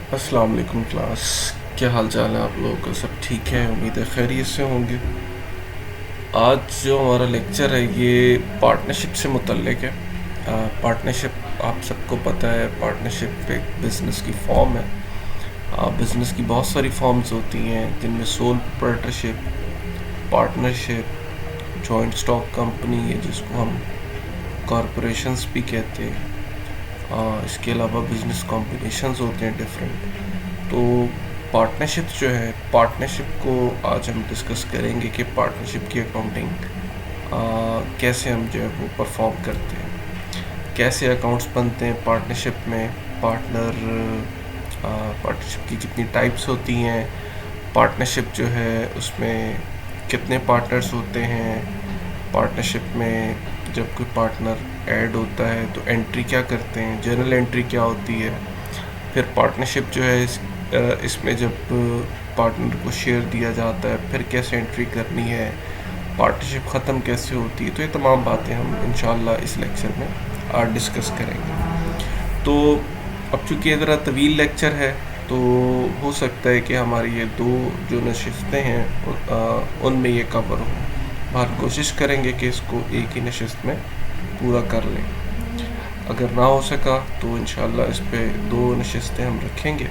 अस्सलाम वालेकुम क्लास। क्या हाल चाल है आप लोगों का? सब ठीक है? उम्मीद है खैरियत से होंगे। आज जो हमारा लेक्चर है ये पार्टनरशिप से मुतल्लिक है। पार्टनरशिप आप सबको पता है, पार्टनरशिप एक बिज़नेस की फॉर्म है। बिज़नेस की बहुत सारी फॉर्म्स होती हैं जिनमें sole proprietorship, partnership, joint stock company है जिसको हम कॉरपोरेशंस भी कहते हैं। इसके अलावा बिज़नेस कॉम्बिनेशंस होते हैं डिफरेंट। तो पार्टनरशिप जो है, पार्टनरशिप को आज हम डिस्कस करेंगे कि पार्टनरशिप की अकाउंटिंग कैसे हम जो है वो परफॉर्म करते हैं, कैसे अकाउंट्स बनते हैं पार्टनरशिप में, पार्टनरशिप की कितनी टाइप्स होती हैं, पार्टनरशिप जो है उसमें कितने पार्टनर्स होते हैं, पार्टनरशिप में जब कोई पार्टनर ऐड होता है तो एंट्री क्या करते हैं, जर्नल एंट्री क्या होती है, फिर पार्टनरशिप जो है इसमें जब पार्टनर को शेयर दिया जाता है फिर कैसे एंट्री करनी है, पार्टनरशिप ख़त्म कैसे होती है। तो ये तमाम बातें हम इंशाल्लाह इस लेक्चर में आज डिस्कस करेंगे। तो अब चूँकि ज़रा तवील लेक्चर है तो हो सकता है कि हमारी ये दो जो नशिस्तें हैं उनमें ये कवर हो। बाहर कोशिश करेंगे कि इसको एक ही नशिस्त में पूरा कर लें। अगर ना हो सका तो इंशाल्लाह इस पे दो नशिस्तें हम रखेंगे।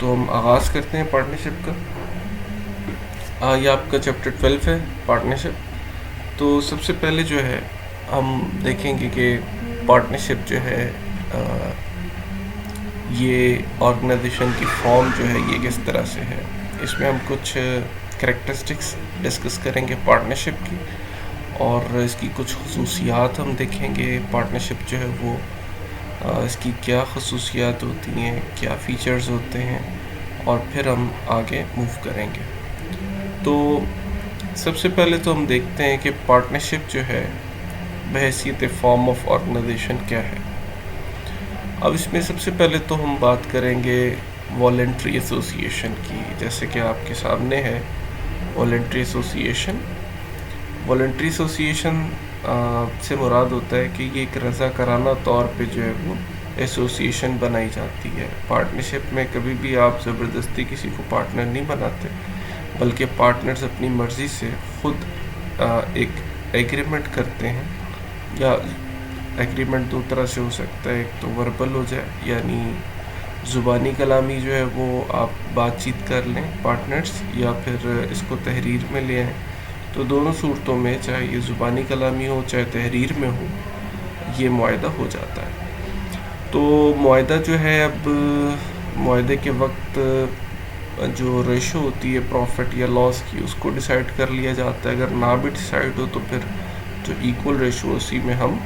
तो हम आगाज़ करते हैं पार्टनरशिप का। ये आपका चैप्टर 12 है, पार्टनरशिप। तो सबसे पहले जो है हम देखेंगे कि पार्टनरशिप जो है आ, ये ऑर्गेनाइजेशन की फॉर्म जो है ये किस तरह से है। इसमें हम कुछ करेक्टरिस्टिक्स डिस्कस करेंगे पार्टनरशिप की, और इसकी कुछ खसूसियात हम देखेंगे। पार्टनरशिप जो है वो इसकी क्या खसूसियात होती हैं, क्या फ़ीचर्स होते हैं, और फिर हम आगे मूव करेंगे। तो सबसे पहले तो हम देखते हैं कि पार्टनरशिप जो है बहैसियत फॉर्म ऑफ ऑर्गेनाइजेशन क्या है। अब इसमें सबसे पहले तो हम बात करेंगे वॉलेंट्री एसोसिएशन की। जैसे कि आपके सामने है वॉलेंट्री एसोसिएशन। वॉलेंट्री एसोसिएशन से मुराद होता है कि ये एक रज़ाकाराना तौर पे जो है वो एसोसिएशन बनाई जाती है। पार्टनरशिप में कभी भी आप ज़बरदस्ती किसी को पार्टनर नहीं बनाते, बल्कि पार्टनर्स अपनी मर्ज़ी से ख़ुद एक एग्रीमेंट करते हैं। या एग्रीमेंट दो तरह से हो सकता है, एक तो वर्बल हो जाए, यानी ज़ुबानी कलामी जो है वो आप बातचीत कर लें पार्टनर्स, या फिर इसको तहरीर में ले आएँ। तो दोनों सूरतों में, चाहे ये ज़ुबानी कलामी हो चाहे तहरीर में हो, ये मुआहदा हो जाता है। तो मुआहदा जो है, अब मुआहदे के वक्त जो रेशो होती है प्रॉफिट या लॉस की, उसको डिसाइड कर लिया जाता है। अगर ना भी डिसाइड हो तो फिर जो इक्वल रेशो उसी में हम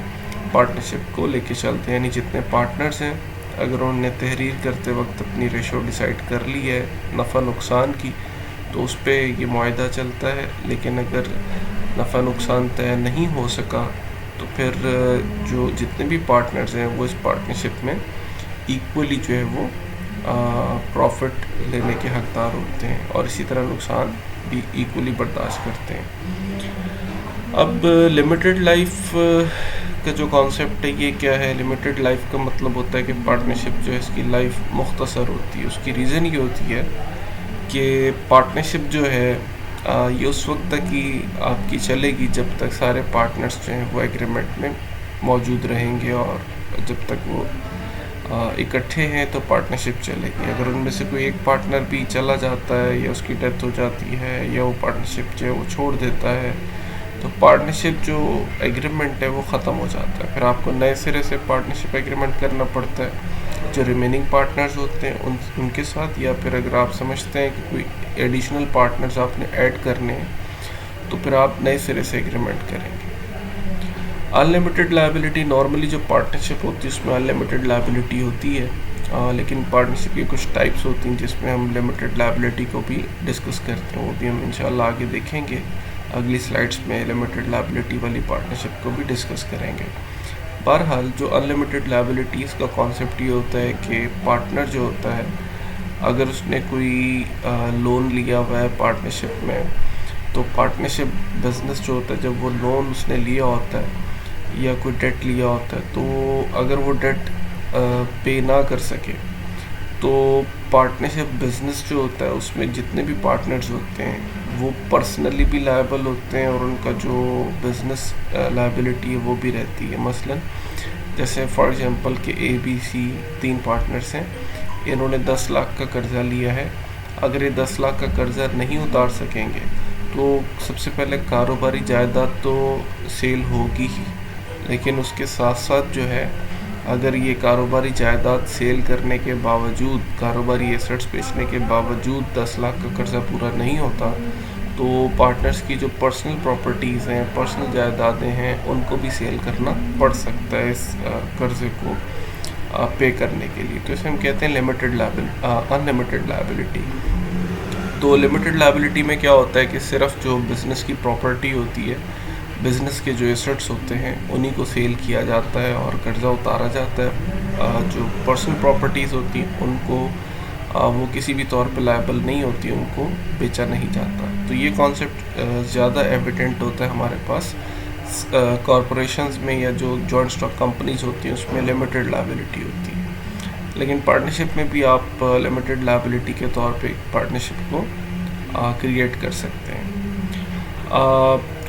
पार्टनरशिप को लेके चलते हैं। यानी जितने पार्टनर्स हैं, अगर उन्होंने तहरीर करते वक्त अपनी रेशो डिसाइड कर ली है नफ़ा नुकसान की, तो उस पर ये मुआहदा चलता है। लेकिन अगर नफ़ा नुकसान तय नहीं हो सका तो फिर जो जितने भी पार्टनर्स हैं वो इस पार्टनरशिप में इक्वली जो है वो प्रॉफिट लेने के हकदार होते हैं, और इसी तरह नुकसान भी इक्वली बर्दाश्त करते हैं। अब लिमिटेड लाइफ का जो कॉन्सेप्ट है ये क्या है। लिमिटेड लाइफ का मतलब होता है कि पार्टनरशिप जो है इसकी लाइफ मुख्तसर होती है। उसकी रीज़न ये होती है कि पार्टनरशिप जो है ये उस वक्त तक ही आपकी चलेगी जब तक सारे पार्टनर्स जो हैं वो एग्रीमेंट में मौजूद रहेंगे, और जब तक वो इकट्ठे हैं तो पार्टनरशिप चलेगी। अगर उनमें से कोई एक पार्टनर भी चला जाता है, या उसकी डेथ हो जाती है, या वो पार्टनरशिप जो है वो छोड़ देता है, तो पार्टनरशिप जो एग्रीमेंट है वो ख़त्म हो जाता है। फिर आपको नए सिरे से पार्टनरशिप एग्रीमेंट करना पड़ता है जो रिमेनिंग पार्टनर्स होते हैं उनके साथ, या फिर अगर आप समझते हैं कि कोई एडिशनल पार्टनर्स आपने ऐड करने हैं तो फिर आप नए सिरे से एग्रीमेंट करेंगे। अनलिमिटेड लायबिलिटी, नॉर्मली जो पार्टनरशिप होती है उसमें अनलिमिटेड लायबिलिटी होती है, लेकिन पार्टनरशिप की कुछ टाइप्स होती हैं जिसमें हम लिमिटेड लायबिलिटी को भी डिस्कस करते हैं। वो भी हम इंशाल्लाह आगे देखेंगे। अगली स्लाइड्स में लिमिटेड लायबिलिटी वाली पार्टनरशिप को भी डिस्कस करेंगे। बहरहाल जो अनलिमिटेड लायबिलिटीज़ का कॉन्सेप्ट ये होता है कि पार्टनर जो होता है, अगर उसने कोई लोन लिया हुआ है पार्टनरशिप में, तो पार्टनरशिप बिजनेस जो होता है जब वो लोन उसने लिया होता है या कोई डेट लिया होता है, तो अगर वो डेट पे ना कर सके तो पार्टनरशिप बिजनेस जो होता है उसमें जितने भी पार्टनर्स होते हैं वो पर्सनली भी लायबल होते हैं और उनका जो बिजनेस लायबिलिटी है वो भी रहती है। मसलन जैसे फॉर एग्जांपल कि ABC 3 पार्टनर्स हैं, इन्होंने 10 लाख का कर्ज़ा लिया है। अगर ये 10 लाख का कर्ज़ा नहीं उतार सकेंगे तो सबसे पहले कारोबारी जायदाद तो सेल होगी ही, लेकिन उसके साथ साथ जो है अगर ये कारोबारी जायदाद सेल करने के बावजूद, कारोबारी एसेट्स बेचने के बावजूद 10 लाख का कर्ज़ा पूरा नहीं होता तो पार्टनर्स की जो पर्सनल प्रॉपर्टीज़ हैं, पर्सनल जायदादें हैं, उनको भी सेल करना पड़ सकता है इस कर्ज़े को पे करने के लिए। तो इसे हम कहते हैं अनलिमिटेड लायबिलिटी। तो लिमिटेड लायबिलिटी में क्या होता है कि सिर्फ जो बिज़नेस की प्रॉपर्टी होती है, बिज़नेस के जो एसेट्स होते हैं उन्हीं को सेल किया जाता है और कर्ज़ा उतारा जाता है। जो पर्सनल प्रॉपर्टीज़ होती हैं उनको वो किसी भी तौर पे लायबल नहीं होती, उनको बेचा नहीं जाता। तो ये कॉन्सेप्ट ज़्यादा एविडेंट होता है हमारे पास कॉरपोरेशंस में या जो जॉइंट स्टॉक कंपनीज होती हैं उसमें लिमिटेड लायबिलिटी होती है। लेकिन पार्टनरशिप में भी आप लिमिटेड लायबिलिटी के तौर पे पार्टनरशिप को क्रिएट कर सकते हैं।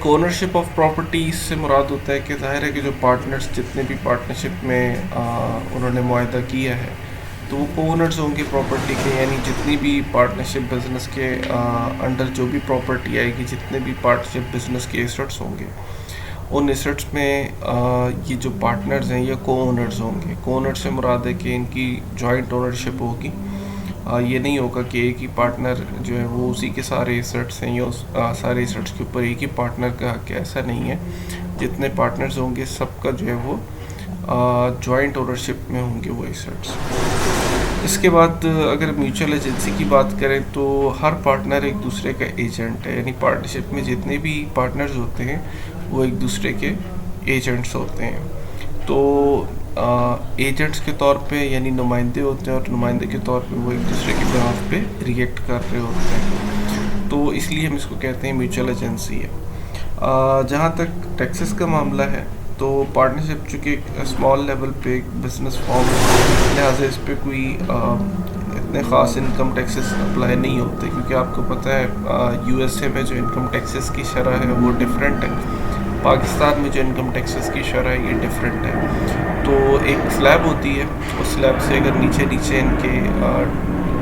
ओनरशिप ऑफ प्रॉपर्टी से मुराद होता है कि ज़ाहिर है कि जो पार्टनर्स जितने भी पार्टनरशिप में उन्होंने मुआहदा किया है तो वो को-ओनर्स होंगे प्रॉपर्टी के, यानी जितनी भी पार्टनरशिप बिज़नेस के अंडर जो भी प्रॉपर्टी आएगी, जितने भी पार्टनरशिप बिज़नेस के एसेट्स होंगे, उन एसेट्स में ये जो पार्टनर्स हैं ये को-ओनर्स होंगे। को-ओनर से मुराद है कि इनकी जॉइंट ओनरशिप होगी। ये नहीं होगा कि एक ही पार्टनर जो है वो उसी के सारे एसेट्स हैं या सारे एसेट्स के ऊपर एक ही पार्टनर का हक है, ऐसा नहीं है। जितने पार्टनर्स होंगे सबका जो है वो जॉइंट ओनरशिप में होंगे वो एसेट्स। इसके बाद अगर म्यूचुअल एजेंसी की बात करें तो हर पार्टनर एक दूसरे का एजेंट है, यानी पार्टनरशिप में जितने भी पार्टनर्स होते हैं वो एक दूसरे के एजेंट्स होते हैं। तो एजेंट्स के तौर पे यानी नुमाइंदे होते हैं और नुमाइंदे के तौर पे वो एक दूसरे के बिहाफ पे रिएक्ट कर रहे होते हैं, तो इसलिए हम इसको कहते हैं म्यूचुअल एजेंसी है। जहाँ तक टैक्सेस का मामला है तो पार्टनरशिप चूँकि स्मॉल लेवल पे एक बिजनेस फॉर्म है, लिहाजा इस पर कोई इतने ख़ास इनकम टैक्सेस अप्लाई नहीं होते, क्योंकि आपको पता है USA में जो इनकम टैक्सेस की शरह है वो डिफरेंट है, पाकिस्तान में जो इनकम टैक्सेस की शरह है ये डिफरेंट है। तो एक स्लैब होती है, उस स्लैब से अगर नीचे इनके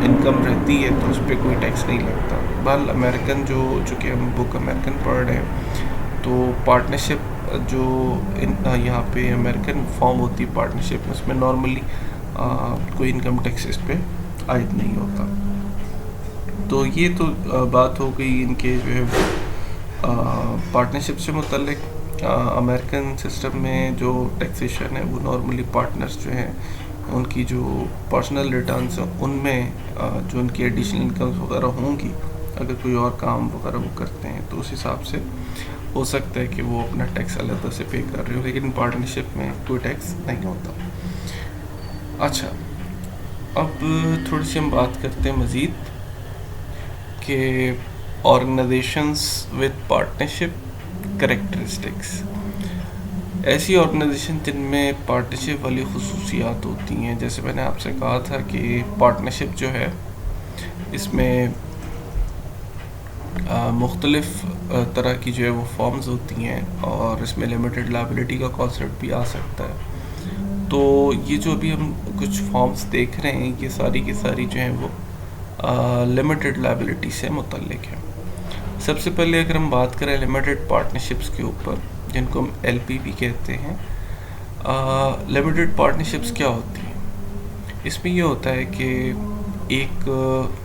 इनकम रहती है तो उस पर कोई टैक्स नहीं लगता। बहरहाल अमेरिकन जो चूँकि हम बुक अमेरिकन पढ़ रहे हैं तो पार्टनरशिप जो यहाँ पे अमेरिकन फॉर्म होती है पार्टनरशिप में, उसमें नॉर्मली कोई इनकम टैक्स इस पर आयद नहीं होता। तो ये तो बात हो गई इनके जो है पार्टनरशिप से मुतल्लिक। अमेरिकन सिस्टम में जो टैक्सेशन है वो नॉर्मली पार्टनर्स जो हैं उनकी जो पर्सनल रिटर्न्स हैं उनमें जो उनकी एडिशनल इनकम्स वगैरह होंगी, अगर कोई और काम वगैरह वो करते हैं तो उस हिसाब से हो सकता है कि वो अपना टैक्स अलग से पे कर रहे हो, लेकिन पार्टनरशिप में कोई टैक्स नहीं होता। अच्छा, अब थोड़ी सी हम बात करते हैं मज़ीद कि ऑर्गेनाइजेशंस विद पार्टनरशिप कैरेक्टरिस्टिक्स। ऐसी ऑर्गेनाइजेशन जिनमें पार्टनरशिप वाली खुसूसियात होती हैं, जैसे मैंने आपसे कहा था कि पार्टनरशिप जो है इसमें मुख्तलिफ़ तरह की जो है वो फॉर्म्स होती हैं और इसमें लिमिटेड लायबिलिटी का कॉन्सेप्ट भी आ सकता है। तो ये जो अभी हम कुछ फॉर्म्स देख रहे हैं ये सारी की सारी जो हैं वो लिमिटेड लायबिलिटी से मुतल्लिक है। सबसे पहले अगर हम बात करें लिमिटेड पार्टनरशिप्स के ऊपर, जिनको हम LP भी कहते हैं, लिमिटेड पार्टनरशिप्स क्या होती हैं? इसमें ये होता है कि एक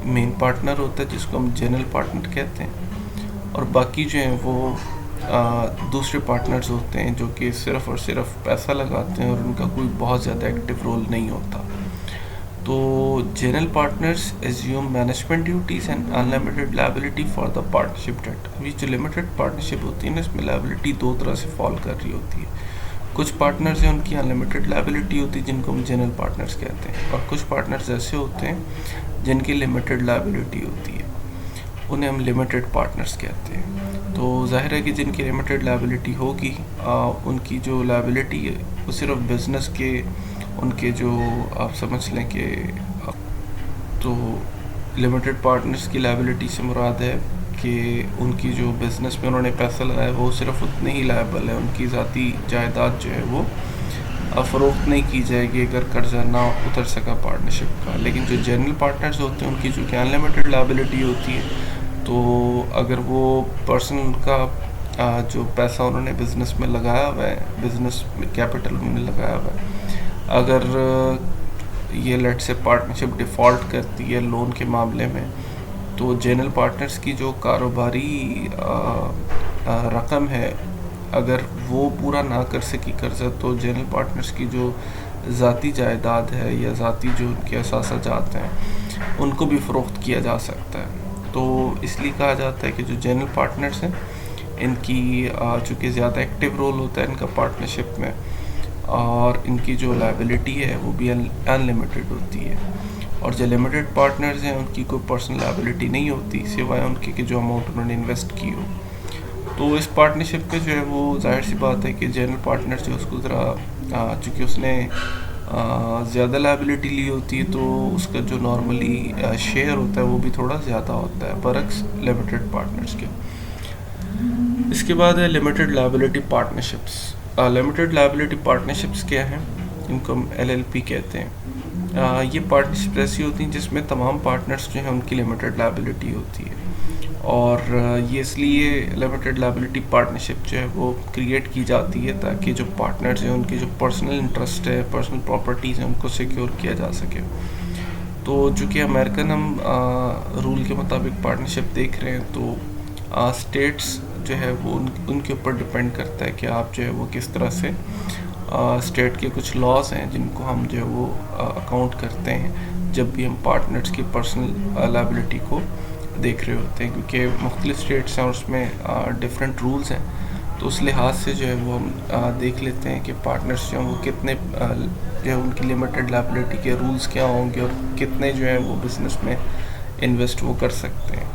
मेन पार्टनर होता है जिसको हम जनरल पार्टनर कहते हैं और बाकी जो हैं वो दूसरे पार्टनर्स होते हैं जो कि सिर्फ़ और सिर्फ पैसा लगाते हैं और उनका कोई बहुत ज़्यादा एक्टिव रोल नहीं होता। तो general partners assume management duties and unlimited liability for the partnership debt. अभी जो लिमिटेड पार्टनरशिप होती है ना, इसमें लायबिलिटी दो तरह से फॉल कर रही होती है। कुछ पार्टनर्स हैं उनकी अनलिमिटेड लायबिलिटी होती है जिनको हम जनरल पार्टनर्स कहते हैं, और कुछ पार्टनर्स ऐसे होते हैं जिनकी लिमिटेड लायबिलिटी होती है, उन्हें हम लिमिटेड पार्टनर्स कहते हैं। तो जाहिर है कि जिनकी लिमिटेड लायबिलिटी होगी उनकी जो लायबिलिटी है वो सिर्फ बिज़नेस के, उनके जो आप समझ लें कि तो लिमिटेड पार्टनर्स की लायबिलिटी से मुराद है कि उनकी जो बिज़नेस में उन्होंने पैसा लगाया वो सिर्फ उतने ही लायबल है, उनकी ज़ाती जायदाद जो है वो फ़रोख्त नहीं की जाएगी अगर कर्जा ना उतर सका पार्टनरशिप का। लेकिन जो जनरल पार्टनर्स होते हैं उनकी जो कि अनलिमिटेड लायबिलिटी होती है, तो अगर वो पर्सन का जो पैसा उन्होंने बिज़नेस में लगाया हुआ है, बिज़नेस में कैपिटल उन्होंने लगाया हुआ है, अगर ये लेट से पार्टनरशिप डिफ़ॉल्ट करती है लोन के मामले में, तो जनरल पार्टनर्स की जो कारोबारी रकम है अगर वो पूरा ना कर सकी कर्जा, तो जनरल पार्टनर्स की जो ज़ाती जायदाद है या ज़ाती जो उनके असासाजात हैं उनको भी फ़रोख्त किया जा सकता है। तो इसलिए कहा जाता है कि जो जनरल पार्टनर्स हैं इनकी चूँकि ज़्यादा एक्टिव रोल होता है इनका पार्टनरशिप में, और इनकी जो लायबिलिटी है वो भी अनलिमिटेड होती है। और जो लिमिटेड पार्टनर्स हैं उनकी कोई पर्सनल लायबिलिटी नहीं होती सिवाय उनके कि जो अमाउंट उन्होंने इन्वेस्ट की हो। तो इस पार्टनरशिप पे जो है वो जाहिर सी बात है कि जनरल पार्टनर जो उसको ज़रा चूँकि उसने ज़्यादा लायबिलिटी ली होती है तो उसका जो नॉर्मली शेयर होता है वो भी थोड़ा ज़्यादा होता है बरक्स लिमिटेड पार्टनर्स के। इसके बाद है limited liability partnerships. Limited liability partnerships क्या हैं? इनको हम LLP कहते हैं। ये पार्टनरशिप ऐसी होती हैं जिसमें तमाम पार्टनर्स जो हैं उनकी लिमिटेड लायबिलिटी होती है, और ये इसलिए लिमिटेड लायबिलिटी पार्टनरशिप जो है वो क्रिएट की जाती है ताकि जो पार्टनर्स हैं उनके जो पर्सनल इंटरेस्ट है, पर्सनल प्रॉपर्टीज़ हैं, उनको सिक्योर किया जा सके। तो चूँकि अमेरिकन हम रूल के मुताबिक पार्टनरशिप देख रहे हैं, तो स्टेट्स जो है वो उनके ऊपर डिपेंड करता है कि आप जो है वो किस तरह से स्टेट के कुछ लॉज हैं जिनको हम जो है वो अकाउंट करते हैं जब भी हम पार्टनर्स की पर्सनल लायबिलिटी को देख रहे होते हैं, क्योंकि मुख्तलिफ स्टेट्स हैं और उसमें डिफरेंट रूल्स हैं। तो उस लिहाज से जो है वो हम देख लेते हैं कि पार्टनर्स जो हैं वो कितने जो है उनकी लिमिटेड लायबिलिटी के रूल्स क्या होंगे और कितने जो है वो बिज़नेस में इन्वेस्ट वो कर सकते हैं,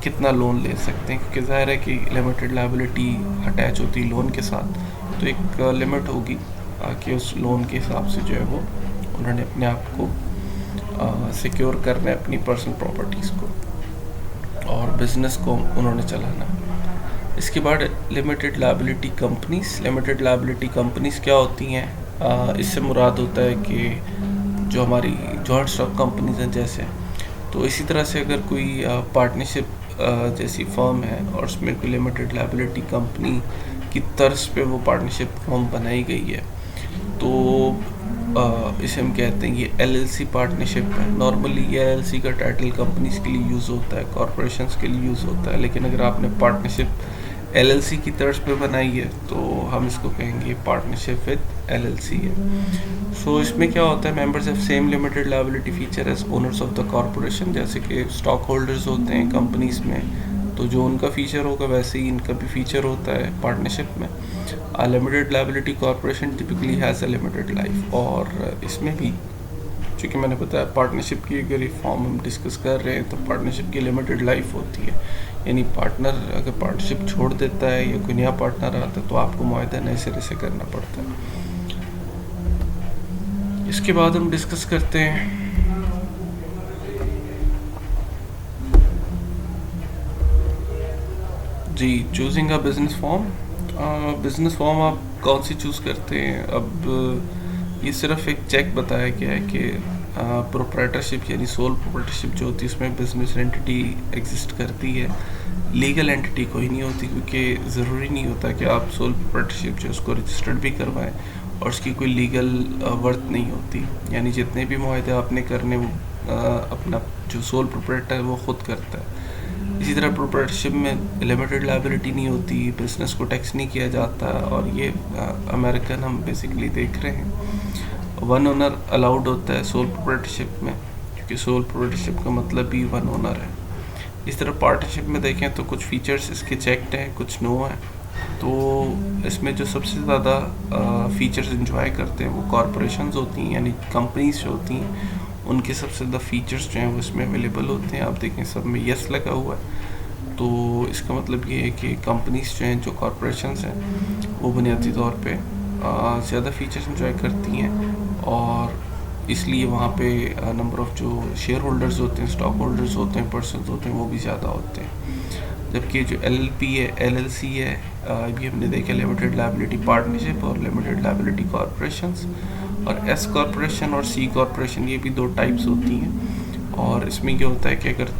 कितना लोन ले सकते हैं, क्योंकि ज़ाहिर है कि लिमिटेड लायबिलिटी अटैच होती है लोन के साथ, तो एक लिमिट होगी कि उस लोन के हिसाब से जो है वो उन्होंने अपने आप को सिक्योर करना है, अपनी पर्सनल प्रॉपर्टीज़ को और बिज़नेस को उन्होंने चलाना। इसके बाद limited liability companies. Limited liability companies क्या होती हैं? इससे मुराद होता है कि जो हमारी जॉइंट स्टॉक कंपनीज़ हैं जैसे, तो इसी तरह से अगर कोई पार्टनरशिप जैसी फर्म है और उसमें कोई लिमिटेड लायबिलिटी कंपनी की तर्ज पे वो पार्टनरशिप फर्म बनाई गई है, तो इसे हम कहते हैं ये LLC पार्टनरशिप है। नॉर्मली ये LLC का टाइटल कंपनीज के लिए यूज़ होता है, कॉरपोरेशंस के लिए यूज़ होता है, लेकिन अगर आपने पार्टनरशिप LLC की तर्ज पे बनाई है तो हम इसको कहेंगे पार्टनरशिप विद LLC है। सो इसमें क्या होता है? Members have same limited liability feature as owners of the corporation. जैसे कि स्टॉक होल्डर्स होते हैं कंपनीज में, तो जो उनका फ़ीचर होगा वैसे ही इनका भी फ़ीचर होता है पार्टनरशिप में। Limited liability corporation typically has a limited life, और इसमें भी चूँकि मैंने बताया पार्टनरशिप की अगर फॉर्म हम डिस्कस कर रहे हैं तो पार्टनरशिप की लिमिटेड लाइफ होती है, यानी पार्टनर अगर पार्टनरशिप छोड़ देता है या कोई नया पार्टनर आता है तो आपको मुआहदा नए सिरे से करना पड़ता है। इसके बाद हम डिस्कस करते हैं जी choosing a business form. Business form आप कौन सी चूज़ करते हैं? अब ये सिर्फ एक चेक बताया गया है कि प्रोप्राइटरशिप यानी सोल प्रोप्राइटरशिप जो होती है उसमें बिजनेस एंटिटी एग्जिस्ट करती है, लीगल एंटिटी कोई नहीं होती, क्योंकि ज़रूरी नहीं होता कि आप सोल प्रोप्राइटरशिप जो उसको रजिस्टर्ड भी करवाएं और उसकी कोई लीगल वर्थ नहीं होती। यानी जितने भी मुआहदे आपने करने वो अपना जो सोल प्रोप्राइटर है वो ख़ुद करता है। इसी तरह प्रोप्राइटरशिप में लिमिटेड लायबिलिटी नहीं होती, बिज़नेस को टैक्स नहीं किया जाता, और ये अमेरिकन हम बेसिकली देख रहे हैं। वन ओनर अलाउड होता है सोल प्रोप्राइटरशिप में, क्योंकि सोल प्रोप्राइटरशिप का मतलब भी वन ओनर है। इस तरह पार्टनरशिप में देखें तो कुछ फीचर्स इसके चेक्ड हैं, कुछ नो हैं। तो इसमें जो सबसे ज़्यादा फीचर्स इंजॉय करते हैं वो कॉरपोरेशंस होती हैं, यानी कंपनीज जो होती हैं उनके सबसे ज़्यादा फीचर्स जो हैं वो इसमें अवेलेबल होते हैं। आप देखें सब में यस लगा हुआ है, तो इसका मतलब ये है कि कंपनीज जो हैं, जो कॉरपोरेशंस हैं, वो बुनियादी तौर पे ज़्यादा फीचर्स इंजॉय करती हैं और इसलिए वहाँ पे नंबर ऑफ़ जो शेयर होल्डर्स होते हैं, स्टॉक होल्डर्स होते हैं, पर्सन्स होते हैं, वो भी ज़्यादा होते हैं। जबकि जो एलएलपी है, एलएलसी है, अभी हमने देखा लिमिटेड लायबिलिटी पार्टनरशिप और लिमिटेड लायबिलिटी कॉरपोरेशंस, और एस कॉरपोरेशन और सी कॉरपोरेशन, ये भी दो टाइप्स होती हैं। और इसमें क्या होता है कि अगर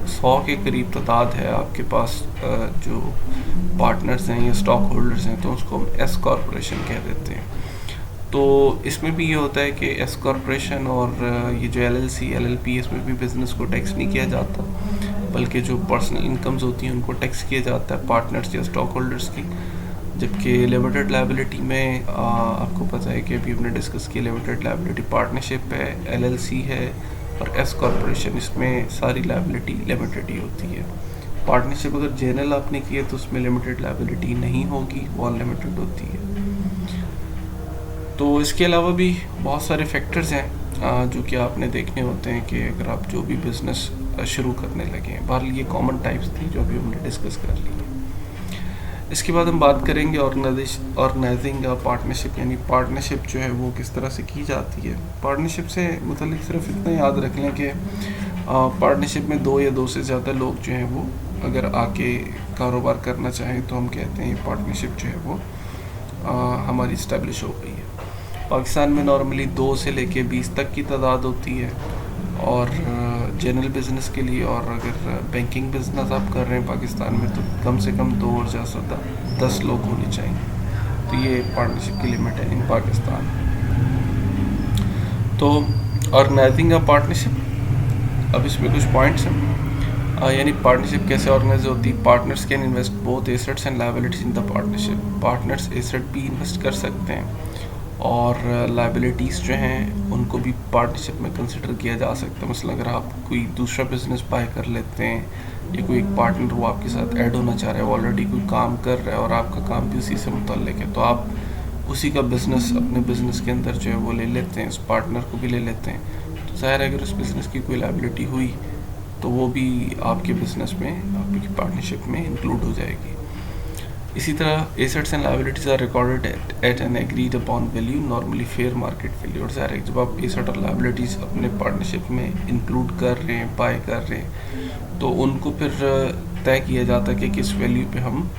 100 के करीब तादाद है आपके पास जो पार्टनर्स हैं या स्टॉक होल्डर्स हैं, तो उसको हम एस कॉरपोरेशन कह देते हैं। तो इसमें भी ये होता है कि एस कॉरपोरेशन और ये जो एलएलसी, एलएलपी, इसमें भी बिज़नेस को टैक्स नहीं किया जाता, बल्कि जो पर्सनल इनकम्स होती हैं उनको टैक्स किया जाता है पार्टनर्स या स्टॉक होल्डर्स की। जबकि लिमिटेड लायबिलिटी में आपको पता है कि अभी हमने डिस्कस किया, लिमिटेड लायबिलिटी पार्टनरशिप है, एलएलसी है और एस कॉरपोरेशन, इसमें सारी लायबिलिटी लिमिटेड ही होती है। पार्टनरशिप अगर जनरल आपने की है तो उसमें लिमिटेड लायबिलिटी नहीं होगी, वो अनलिमिटेड होती है। तो इसके अलावा भी बहुत सारे फैक्टर्स हैं जो कि आपने देखने होते हैं कि अगर आप जो भी बिज़नेस शुरू करने लगे हैं। बहरहाल ये कॉमन टाइप्स थी जो अभी हमने डिस्कस कर ली है। इसके बाद हम बात करेंगे ऑर्गेनाइजिंग पार्टनरशिप, यानी पार्टनरशिप जो है वो किस तरह से की जाती है। पार्टनरशिप से मतलब सिर्फ इतना याद रख लें कि पार्टनरशिप में 2 या 2 से ज़्यादा लोग जो हैं वो अगर आके कारोबार करना चाहें तो हम कहते हैं पार्टनरशिप जो है वो हमारी इस्टेब्लिश हो गई है। पाकिस्तान में नॉर्मली 2 से लेके 20 तक की तादाद होती है, और जनरल बिज़नेस के लिए, और अगर बैंकिंग बिज़नेस आप कर रहे हैं पाकिस्तान में तो कम से कम 2 और ज़्यादा 10 लोग होने चाहिए। तो ये पार्टनरशिप की लिमिट है इन पाकिस्तान। तो ऑर्गेनाइजिंग अ पार्टनरशिप, अब इसमें कुछ पॉइंट्स हैं। यानी पार्टनरशिप कैसे ऑर्गेनाइज होती है। Partners can invest both assets and liabilities in the partnership. Partners asset भी इन्वेस्ट कर सकते हैं और लायबिलिटीज़ जो हैं उनको भी पार्टनरशिप में कंसिडर किया जा सकता है। मसलन अगर आप कोई दूसरा बिजनेस बाय कर लेते हैं या कोई एक पार्टनर वो आपके साथ ऐड होना चाह रहा है, वो ऑलरेडी कोई काम कर रहा है और आपका काम भी उसी से मुतल्लिक है, तो आप उसी का बिज़नेस अपने बिज़नेस के अंदर जो है वो ले लेते हैं, उस पार्टनर को भी ले लेते हैं। तो ज़ाहिर है अगर उस बिज़नेस की कोई लायबिलिटी हुई तो वो भी आपके बिज़नेस में, आपकी पार्टनरशिप में इंक्लूड हो जाएगी। इसी तरह assets and liabilities are recorded at an agreed upon value, normally fair market value. और ज़ाहिर है जब आप एसेट और लायबिलिटीज़ अपने पार्टनरशिप में इंक्लूड कर रहे हैं, बाय कर रहे हैं, तो उनको फिर तय किया जाता है कि किस वैल्यू पे हम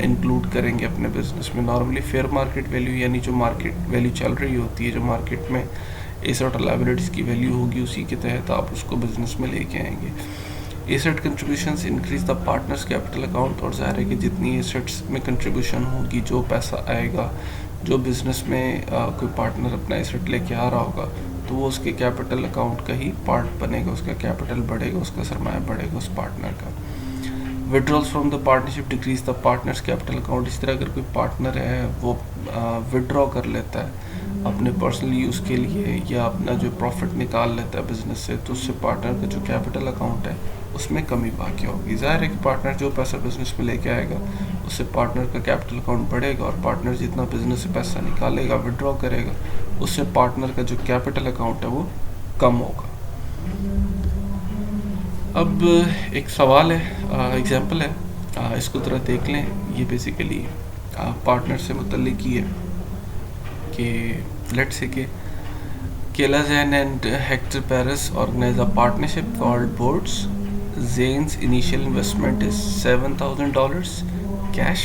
इंक्लूड करेंगे अपने बिज़नेस में। नॉर्मली फेयर मार्केट वैल्यू, यानी जो मार्केट वैल्यू चल रही होती है, जो मार्केट में एसेट और लायबिलिटीज़ की वैल्यू होगी, उसी के तहत आप उसको बिज़नेस में लेके आएंगे। Asset contributions increase the partners capital account, और ज़ाहिर है कि जितनी एसेट्स में कंट्रीब्यूशन होगी, जो पैसा आएगा, जो बिज़नेस में कोई पार्टनर अपना एसेट लेके आ रहा होगा, तो वो उसके कैपिटल अकाउंट का ही पार्ट बनेगा, उसका कैपिटल बढ़ेगा, उसका सरमाया बढ़ेगा उस पार्टनर का। Withdrawals from the partnership decrease the partners capital account. इस तरह अगर कोई पार्टनर है वो विड्रॉ कर लेता है अपने पर्सनल यूज़ के लिए या अपना जो प्रॉफिट निकाल लेता है बिज़नेस से, तो उससे पार्टनर का जो कैपिटल अकाउंट है उसमें कमी वाक़ होगी। ज़ाहिर है कि पार्टनर जो पैसा बिज़नेस में लेके आएगा उससे पार्टनर का कैपिटल अकाउंट बढ़ेगा, और पार्टनर जितना बिज़नेस से पैसा निकालेगा, विड्रॉ करेगा, उससे पार्टनर का जो कैपिटल अकाउंट है वो कम होगा। अब एक सवाल है, एग्जांपल है, इसको तरह देख लें। ये बेसिकली पार्टनर से मुतल्लिक ही है कि लेट्स से कि Kayla Zane and Hector Paris organize a partnership called boards. Zane's initial investment is $7,000 cash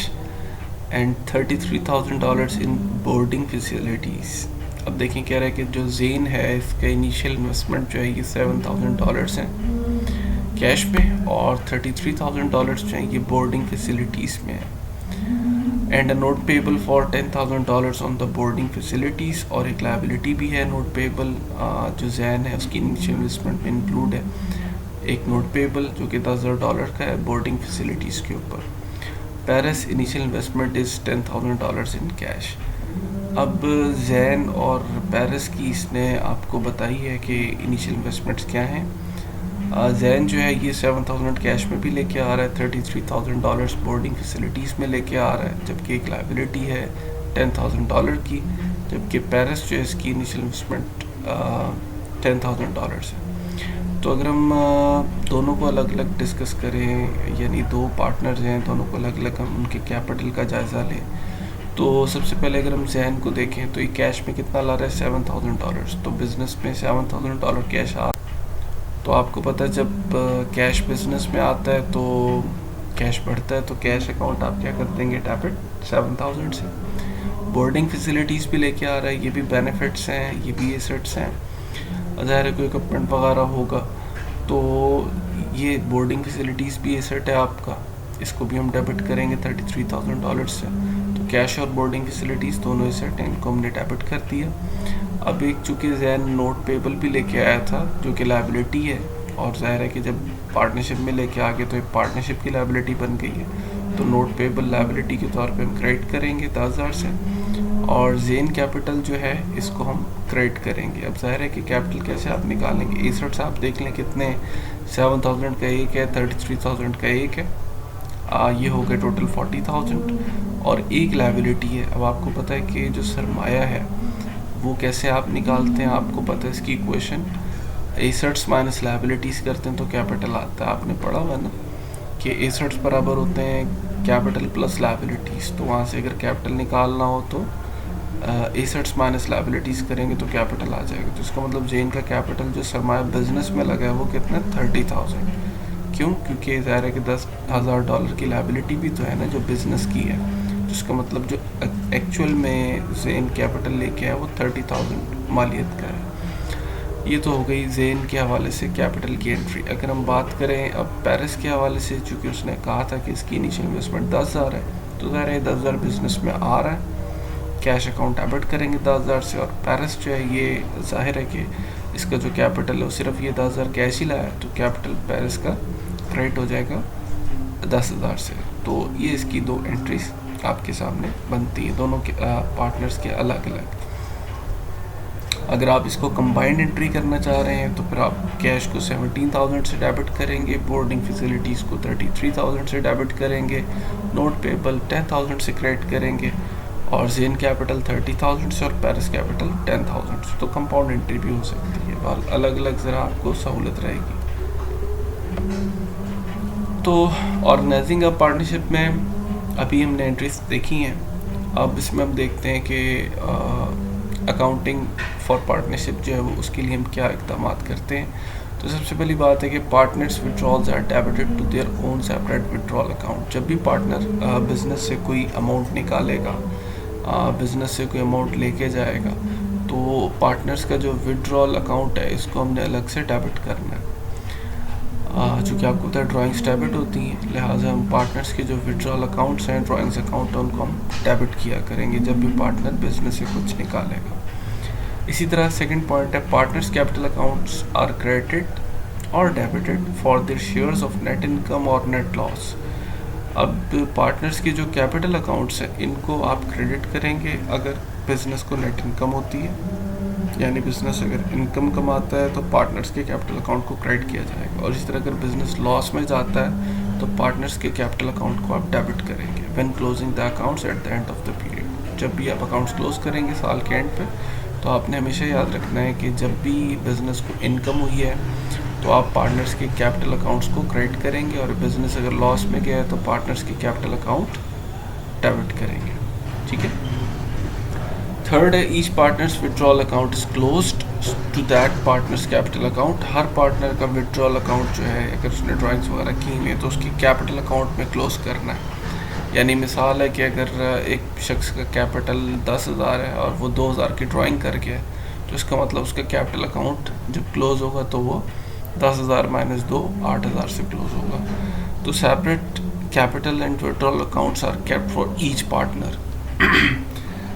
and $33,000 in boarding facilities। अब देखें कह रहा है कि जो जेन है इसका इनिशियल इन्वेस्टमेंट जो है ये $7,000 है कैश में, और $33,000 जो है ये बोर्डिंग फैसिलिटीज़ में है। And a note payable for $10,000 on the boarding facilities, और एक लायबिलिटी भी है नोट पेबल जो जैन है उसकी इनिशियल इन्वेस्टमेंट में इंक्लूड है, एक नोट पेबल जो कि $10,000 का है बोर्डिंग फैसिलिटीज़ के ऊपर। Paris initial investment is $10,000 in cash. अब जैन और पेरिस की इसने आपको बताई है कि इनिशियल इन्वेस्टमेंट्स क्या हैं। जैन जो है ये 7,000 कैश में भी लेके आ रहा है, $33,000 बोर्डिंग फैसिलिटीज़ में लेके आ रहा है, जबकि एक लायबिलिटी है $10,000 की, जबकि पेरिस जो है इसकी इनिशियल इन्वेस्टमेंट $10,000 है। तो अगर हम दोनों को अलग अलग डिस्कस करें, यानी दो पार्टनर्स हैं, दोनों को अलग अलग हम उनके कैपिटल का जायज़ा लें, तो सबसे पहले अगर हम जैन को देखें तो ये कैश में कितना ला रहा है, $7,000। तो बिजनेस में $7,000 कैश आ, तो आपको पता है जब कैश बिजनेस में आता है तो कैश बढ़ता है, तो कैश अकाउंट आप क्या कर देंगे, डेबिट 7,000 से। बोर्डिंग फैसिलिटीज़ भी लेके आ रहा है, ये भी बेनिफिट्स हैं, ये भी एसेट्स हैं। ज़ाहिर है कोई इक्विपमेंट वगैरह होगा तो ये बोर्डिंग फैसिलिटीज़ भी एसेट है आपका, इसको भी हम डेबिट करेंगे $33,000 से। तो कैश और बोर्डिंग फैसिलिटीज़ दोनों एसेट हैं, इनको हमने डेबिट कर दिया। अब एक चूँकि जैन नोट पेबल भी लेके आया था जो कि लायबिलिटी है, और ज़ाहिर है कि जब पार्टनरशिप में लेके आ गए तो एक पार्टनरशिप की लायबिलिटी बन गई है, तो नोट पेबल लायबिलिटी के तौर पे हम क्रेडिट करेंगे 10,000 से। और जेन कैपिटल जो है इसको हम क्रेडिट करेंगे। अब ज़ाहिर है कि कैपिटल कैसे आप निकालेंगे, एसेट्स आप देख लें कितने, 7,000 का एक है, 33,000 का एक है, ये हो गए टोटल 40,000, और एक लायबिलिटी है। अब आपको पता है कि जो सरमाया है वो कैसे आप निकालते हैं, आपको पता है इसकी इक्वेशन, एसेट्स माइनस लायबिलिटीज़ करते हैं तो कैपिटल आता है। आपने पढ़ा हुआ ना कि एसेट्स बराबर होते हैं कैपिटल प्लस लायबिलिटीज़, तो वहाँ से अगर कैपिटल निकालना हो तो एसेट्स माइनस लायबिलिटीज़ करेंगे तो कैपिटल आ जाएगा। तो इसका मतलब जेन का कैपिटल जो सरमाया बिजनेस में लगा है वो कितना, 30,000। क्यों, क्योंकि ज़ाहिर है कि $10,000 की लायबिलिटी भी तो है ना जो बिज़नेस की है, जिसका मतलब जो एक्चुअल में जेन कैपिटल लेके आया वो 30,000 मालियत का है। ये तो हो गई जेन के हवाले से कैपिटल की एंट्री। अगर हम बात करें अब पेरिस के हवाले से, चूँकि उसने कहा था कि इसकी इनिशियल इन्वेस्टमेंट 10,000 है, तो ज़ाहिर है 10,000 बिजनेस में आ रहा है, कैश अकाउंट डेबिट करेंगे 10,000 से। और पेरिस जो है ये ज़ाहिर है कि इसका जो कैपिटल है वो सिर्फ ये 10,000 कैश ही लाया है, तो कैपिटल पेरिस का क्रेडिट हो जाएगा 10,000 से। तो ये इसकी दो एंट्रीज आपके सामने बनती है, दोनों के पार्टनर्स के अलग अलग। अगर आप इसको कंबाइंड एंट्री करना चाह रहे हैं तो फिर आप कैश को 17,000 से डेबिट करेंगे, बोर्डिंग फैसिलिटीज़ को 33,000 से डेबिट करेंगे, नोट पेबल 10,000 से क्रेडिट करेंगे, और जेन कैपिटल 30,000 से और पेरिस कैपिटल 10,000 से। तो कंपाउंड एंट्री भी हो सकती है, और अलग अलग ज़रा आपको सहूलत रहेगी। तो ऑर्गेनाइजिंग अ पार्टनरशिप में अभी हमने एंट्रीज देखी हैं। अब इसमें हम देखते हैं कि अकाउंटिंग फॉर पार्टनरशिप जो है वो उसके लिए हम क्या इक़दाम करते हैं। तो सबसे पहली बात है कि partners withdrawals are debited to their own separate withdrawal account. जब भी पार्टनर बिजनेस से कोई अमाउंट निकालेगा, बिजनेस से कोई अमाउंट लेके जाएगा, तो पार्टनर्स का जो विड्रॉल अकाउंट है इसको हमने अलग से डेबिट करना है। चूँकि आपको पता है ड्राइंग्स डेबिट होती हैं, लिहाजा हम पार्टनर्स के जो विड्रॉल अकाउंट्स हैं, ड्राइंग्स अकाउंट हैं, उनको हम डेबिट किया करेंगे जब भी पार्टनर बिजनेस से कुछ निकालेगा। इसी तरह सेकंड पॉइंट है, partners capital accounts are credited और debited for their shares of net income और नेट लॉस। अब पार्टनर्स के जो कैपिटल अकाउंट्स हैं इनको आप क्रेडिट करेंगे अगर बिजनेस को नेट इनकम होती है, यानी बिजनेस अगर इनकम कमाता है तो पार्टनर्स के कैपिटल अकाउंट को क्रेडिट किया जाएगा, और इसी तरह अगर बिजनेस लॉस में जाता है तो पार्टनर्स के कैपिटल अकाउंट को आप डेबिट करेंगे when closing the accounts at the end of the period. जब भी आप अकाउंट्स क्लोज करेंगे साल के एंड पे, तो आपने हमेशा याद रखना है कि जब भी बिज़नेस को इनकम हुई है तो आप पार्टनर्स के कैपिटल अकाउंट्स को क्रेडिट करेंगे, और बिज़नेस अगर लॉस में गया है तो पार्टनर्स के कैपिटल अकाउंट डेबिट करेंगे। ठीक है। थर्ड है, each partner's withdrawal account is closed to that partner's capital account. हर पार्टनर का विड्रॉल अकाउंट जो है अगर उसने ड्राइंग्स वगैरह की हुई है तो उसकी कैपिटल अकाउंट में क्लोज करना है। यानी मिसाल है कि अगर एक शख्स का कैपिटल 10,000 है और वो 2,000 की ड्राइंग कर गया, तो इसका मतलब उसका कैपिटल अकाउंट जब क्लोज होगा तो वो 10,000 माइनस 2 8,000 से क्लोज होगा। तो separate capital and withdrawal accounts are kept for each partner.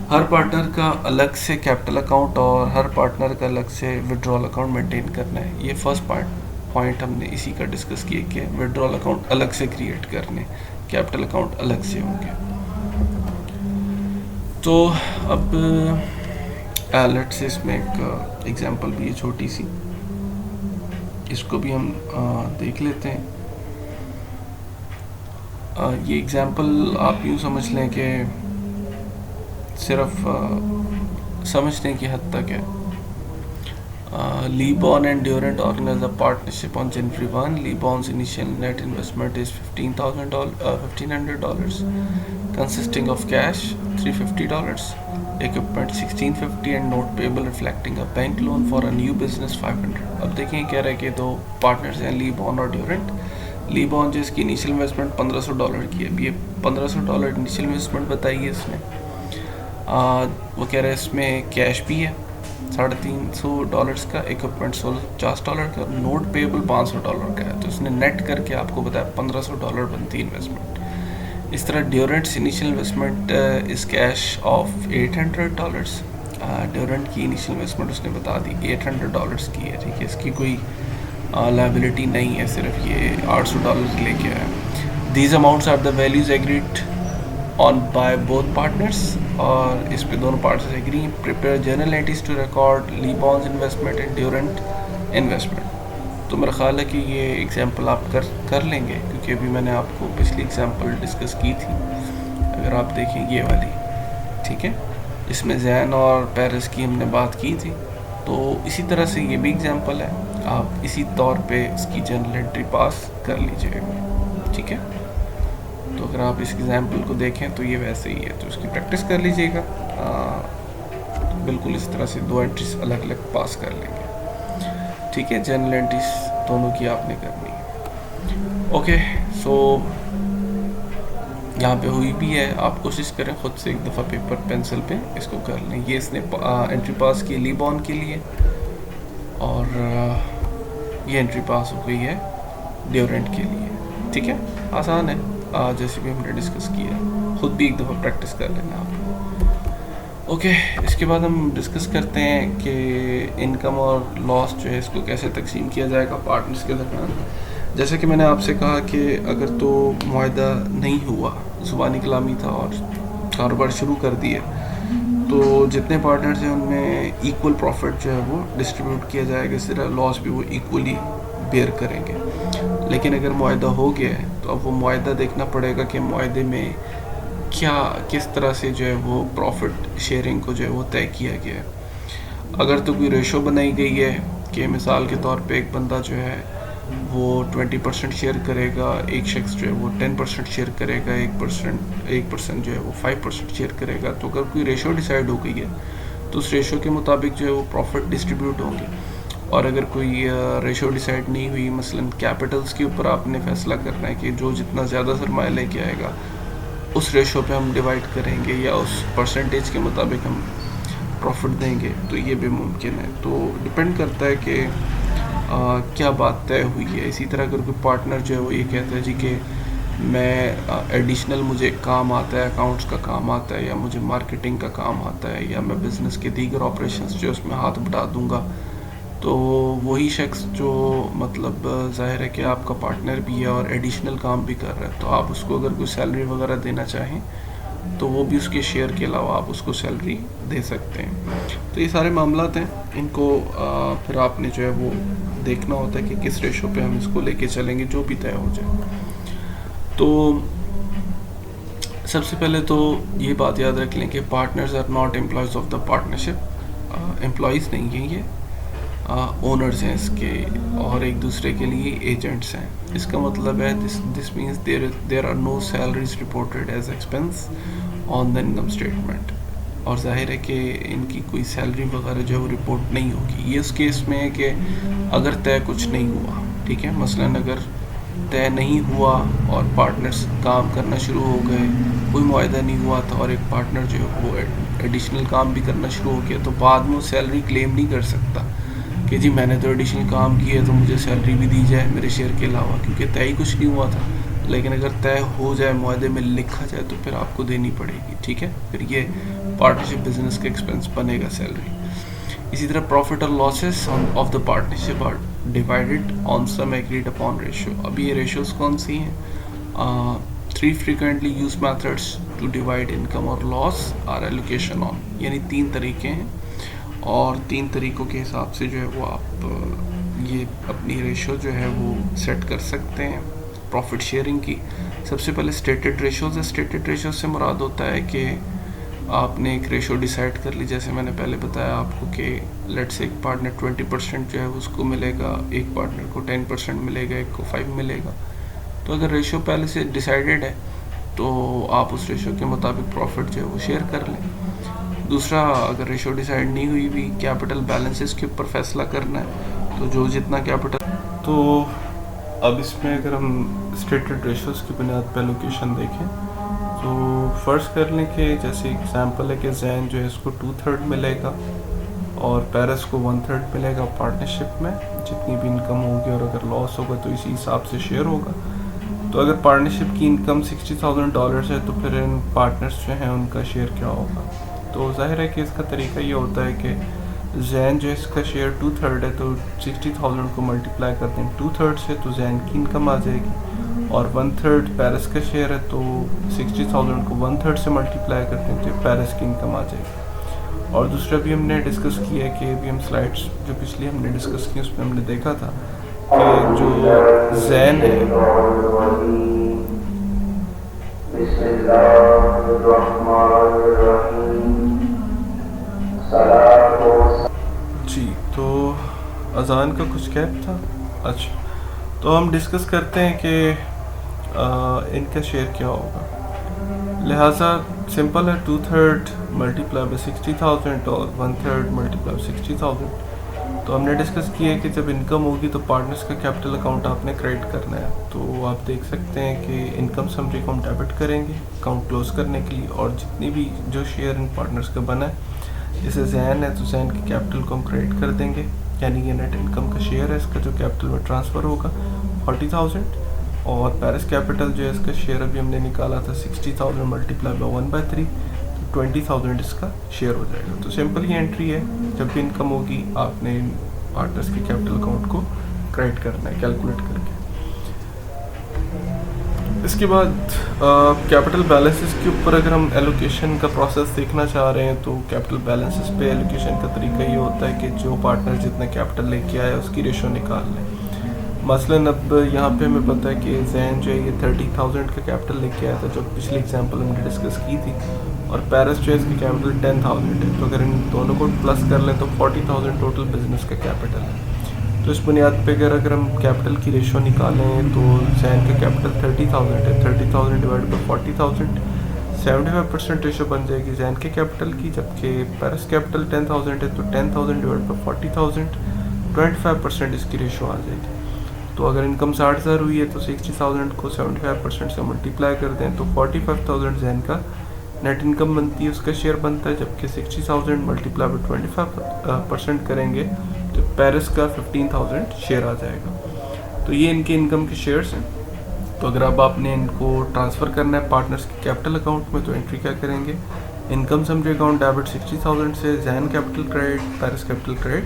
हर पार्टनर का अलग से कैपिटल अकाउंट और हर पार्टनर का अलग से विड्रॉल अकाउंट मेंटेन करना है। ये फर्स्ट पॉइंट हमने इसी का डिस्कस किया कि विड्रॉल अकाउंट अलग से क्रिएट करने, कैपिटल अकाउंट अलग से होंगे। तो अब लेट्स से इसमें एक एग्जांपल भी है छोटी सी, इसको भी हम देख लेते हैं। ये एग्जांपल आप यूँ समझ लें कि सिर्फ समझने की हद तक है। Lebon and Durant organized a partnership on January 1. Lebon's initial net investment is $1,500, consisting of cash $350, equipment $1,650 and note payable reflecting a bank loan for a new business $500. अब देखिए कह रहे हैं कि दो पार्टनर्स हैं, लीबॉन और ड्यूरेंट। लीबॉन जिसकी इनिशियल इन्वेस्टमेंट $1,500 की है, अब ये $1,500 इनिशियल इन्वेस्टमेंट बताई है इसने। वो कह रहे हैं इसमें कैश भी है $350 का, इक्विपमेंट $50 का, नोट पेबल $500 का है। तो इसने नेट करके आपको बताया $1,500 बनती है इन्वेस्टमेंट। इस तरह ड्यूरेंट्स इनिशियल इन्वेस्टमेंट इस कैश ऑफ $800। ड्यूरेंट की इनिशियल इन्वेस्टमेंट उसने बता दी $800 की है, ठीक है। इसकी कोई लाइबिलिटी नहीं है, सिर्फ ये $800 लेके आया। These amounts are the values agreed on by both partners, और इस पे दोनों partners agree. Prepare journal entries to record Lebon's investment and Durant investment. तो मेरा ख्याल है कि ये एग्जांपल आप कर लेंगे, क्योंकि अभी मैंने आपको पिछली एग्जांपल डिस्कस की थी, अगर आप देखें ये वाली, ठीक है। इसमें जैन और पेरिस की हमने बात की थी, तो इसी तरह से ये भी एग्जांपल है। आप इसी तौर पे इसकी जर्नल एंट्री पास कर लीजिएगा, ठीक है। तो अगर आप इस एग्जाम्पल को देखें तो ये वैसे ही है, तो इसकी प्रैक्टिस कर लीजिएगा। बिल्कुल इस तरह से दो एंट्रीज अलग अलग पास कर लेंगे, ठीक है। जर्नल एंट्रीज दोनों की आपने करनी है। ओके, सो यहाँ पे हुई भी है, आप कोशिश करें खुद से एक दफ़ा पेपर पेंसिल पे इसको कर लें। ये इसने एंट्री पास की लीबॉन के लिए, और ये एंट्री पास हो गई है ड्यूरेंट के लिए, ठीक है। आसान है, जैसे भी हमने डिस्कस किया, खुद भी एक दफ़ा प्रैक्टिस कर लेना आप। ओके, इसके बाद हम डिस्कस करते हैं कि इनकम और लॉस जो है इसको कैसे तकसीम किया जाएगा पार्टनर्स के दरमियान। जैसे कि मैंने आपसे कहा कि अगर तो मुआहदा नहीं हुआ, ज़ुबानी कलामी था और कारोबार शुरू कर दिए, तो जितने पार्टनर्स हैं उनमें इक्वल प्रॉफिट जो है वो डिस्ट्रीब्यूट किया जाएगा, इस तरह लॉस भी वो इक्वली बेयर करेंगे। लेकिन अगर मुआहदा हो गया है तो अब वो मुआहदा देखना पड़ेगा कि मुआहदे में किस तरह से जो है वो प्रॉफिट शेयरिंग को जो है वो तय किया गया है। अगर तो कोई रेशो बनाई गई है कि मिसाल के तौर पे एक बंदा जो है वो 20% शेयर करेगा, एक शख्स जो है वो 10% शेयर करेगा, 1% जो है वो 5% शेयर करेगा, तो अगर कोई रेशो डिसाइड हो गई है तो उस रेशो के मुताबिक जो है वो प्रॉफिट डिस्ट्रीब्यूट होंगे। और अगर कोई रेशो डिसाइड नहीं हुई, मसलन कैपिटल्स के ऊपर आपने फैसला करना है कि जो जितना ज़्यादा सरमाया लेके आएगा उस रेशो पे हम डिवाइड करेंगे या उस परसेंटेज के मुताबिक हम प्रॉफिट देंगे, तो ये भी मुमकिन है। तो डिपेंड करता है कि क्या बात तय हुई है। इसी तरह अगर कोई पार्टनर जो है वो ये कहता है जी कि मैं एडिशनल मुझे काम आता है, अकाउंट्स का काम आता है, या मुझे मार्केटिंग का काम आता है, या मैं बिज़नेस के दीगर ऑपरेशंस जो उसमें हाथ बटा दूंगा, तो वही शख्स जो मतलब ज़ाहिर है कि आपका पार्टनर भी है और एडिशनल काम भी कर रहा है, तो आप उसको अगर कोई सैलरी वगैरह देना चाहें तो वो भी उसके शेयर के अलावा आप उसको सैलरी दे सकते हैं। तो ये सारे मामलात हैं, इनको फिर आपने जो है वो देखना होता है कि किस रेशो पे हम इसको लेके चलेंगे, जो भी तय हो जाए। तो सबसे पहले तो ये बात याद रख लें कि partners are not employees of the partnership. Employees नहीं हैं ये, ओनर्स हैं इसके, और एक दूसरे के लिए एजेंट्स हैं। इसका मतलब है this means there are no salaries reported as expense on the income statement, और जाहिर है कि इनकी कोई सैलरी वगैरह जो है वो रिपोर्ट नहीं होगी। ये उस केस में है कि अगर तय कुछ नहीं हुआ, ठीक है, मसलन अगर तय नहीं हुआ और पार्टनर्स काम करना शुरू हो गए, कोई मुआहदा नहीं हुआ था और एक पार्टनर जो है वो एडिशनल काम भी करना शुरू हो गया, तो बाद में वो सैलरी क्लेम नहीं कर सकता कि जी मैंने तो एडिशनल काम किया तो मुझे सैलरी भी दी जाए मेरे शेयर के अलावा, क्योंकि तय ही कुछ नहीं हुआ था। लेकिन अगर तय हो जाए, मुआहदे में लिखा जाए, तो फिर आपको देनी पड़ेगी, ठीक है। फिर ये पार्टनरशिप बिजनेस का एक्सपेंस बनेगा सैलरी। इसी तरह प्रॉफिट और losses of the partnership are divided on some agreed upon ratio. अब ये रेशियोज कौन सी हैं? 3 frequently used methods to divide income और लॉस आर एलोकेशन ऑन, यानी 3 तरीके हैं, और 3 तरीक़ों के हिसाब से जो है वो आप ये अपनी रेशो जो है वो सेट कर सकते हैं प्रॉफिट शेयरिंग की। सबसे पहले स्टेटेड रेशोज़ है। स्टेटेड रेशोज़ से मुराद होता है कि आपने एक रेशो डिसाइड कर ली, जैसे मैंने पहले बताया आपको कि लेट से एक पार्टनर 20% जो है उसको मिलेगा, एक पार्टनर को 10% मिलेगा, एक को 5 मिलेगा। तो अगर रेशो पहले से डिसाइडेड है तो आप उस रेशो के मुताबिक प्रॉफिट जो है वो शेयर कर लें। दूसरा, अगर रेशो डिसाइड नहीं हुई भी, कैपिटल बैलेंसेस के ऊपर फैसला करना है, तो जो जितना कैपिटल। तो अब इसमें अगर हम स्टेटेड रेशोज़ की बुनियाद पर एलोकेशन देखें तो फ़र्ज़ कर लें कि जैसे एग्जांपल है कि जैन जो है इसको 2/3 मिलेगा और पेरिस को 1/3 मिलेगा पार्टनरशिप में, जितनी भी इनकम होगी, और अगर लॉस होगा तो इसी हिसाब से शेयर होगा। तो अगर पार्टनरशिप की इनकम $60,000 है तो फिर इन पार्टनर्स जो हैं उनका शेयर क्या होगा। तो जाहिर है कि इसका तरीका ये होता है कि जैन जो है इसका शेयर 2/3 है, तो 60,000 को मल्टीप्लाई करते हैं 2/3 से तो जैन की इनकम आ जाएगी, और 1/3 पेरिस का शेयर है तो 60,000 को 1/3 से मल्टीप्लाई करते हैं तो पेरिस की इनकम आ जाएगी। और दूसरा भी हमने डिस्कस किया है कि अभी हम स्लाइड्स जो पिछली हमने डिस्कस की उसमें हमने देखा था कि जो जैन है, जी, तो अजान का कुछ गैप था। अच्छा, तो हम डिस्कस करते हैं कि इनका शेयर क्या होगा। लिहाजा सिंपल है, 2/3 मल्टीप्लाई बाई 60,000 और 1/3 मल्टीप्लाई 60,000। तो हमने डिस्कस किया है कि जब इनकम होगी तो पार्टनर्स का कैपिटल अकाउंट आपने क्रिएट करना है। तो आप देख सकते हैं कि इनकम समरी को हम डेबिट करेंगे अकाउंट क्लोज करने के लिए, और जितनी भी जो शेयर इन पार्टनर्स का बना है, जैसे जैन है तो जैन के कैपिटल को हम क्रिएट कर देंगे, यानी ये नेट इनकम का शेयर है, इसका जो कैपिटल में ट्रांसफ़र होगा 40,000, और पेरिस कैपिटल जो है इसका शेयर अभी हमने निकाला था 60,000 मल्टीप्लाई बाई 1/3, तो 20,000 इसका शेयर हो जाएगा। तो सिंपल ही एंट्री है, जब भी इनकम होगी आपने पार्टनर्स के कैपिटल अकाउंट को क्रिएट करना है कैलकुलेट करके। इसके बाद कैपिटल बैलेंसेस के ऊपर अगर हम एलोकेशन का प्रोसेस देखना चाह रहे हैं तो कैपिटल बैलेंसेस पे एलोकेशन का तरीका ये होता है कि जो पार्टनर जितना कैपिटल लेके आया उसकी रेशो निकाल लें। मसलन अब यहाँ पे हमें पता है कि जैन जो है ये 30,000 का कैपिटल लेके आया था, जो पिछली एग्जांपल हमने डिस्कस की थी, और पेरिस जो है इसकी कैपिटल 10,000 है। तो अगर इन दोनों को प्लस कर लें तो 40,000 टोटल बिजनेस का कैपिटल है। तो इस बुनियाद पे अगर हम कैपिटल की रेशो निकालें तो जैन का कैपिटल 30,000 है, 30,000 डिवाइड बाई 40,000, 75% रेशो बन जाएगी जैन के कैपिटल की, जबकि पेरिस कैपिटल 10,000 है तो 10,000 डिवाइड बाई 40,000, 25% इसकी रेशो आ जाएगी। तो अगर इनकम 60,000 हुई है तो 60,000 को 75% से मल्टीप्लाई कर दें तो 45,000 जैन का नेट इनकम बनती है, उसका शेयर बनता है, जबकि 60,000 मल्टीप्लाई बाई 25% करेंगे तो पेरिस का 15,000 शेयर आ जाएगा। तो ये इनके इनकम के शेयर्स हैं। तो अगर अब आपने इनको ट्रांसफ़र करना है पार्टनर्स के कैपिटल अकाउंट में तो एंट्री क्या करेंगे, इनकम समरी अकाउंट डेबिट 60,000 से, Jain capital credit, Paris capital credit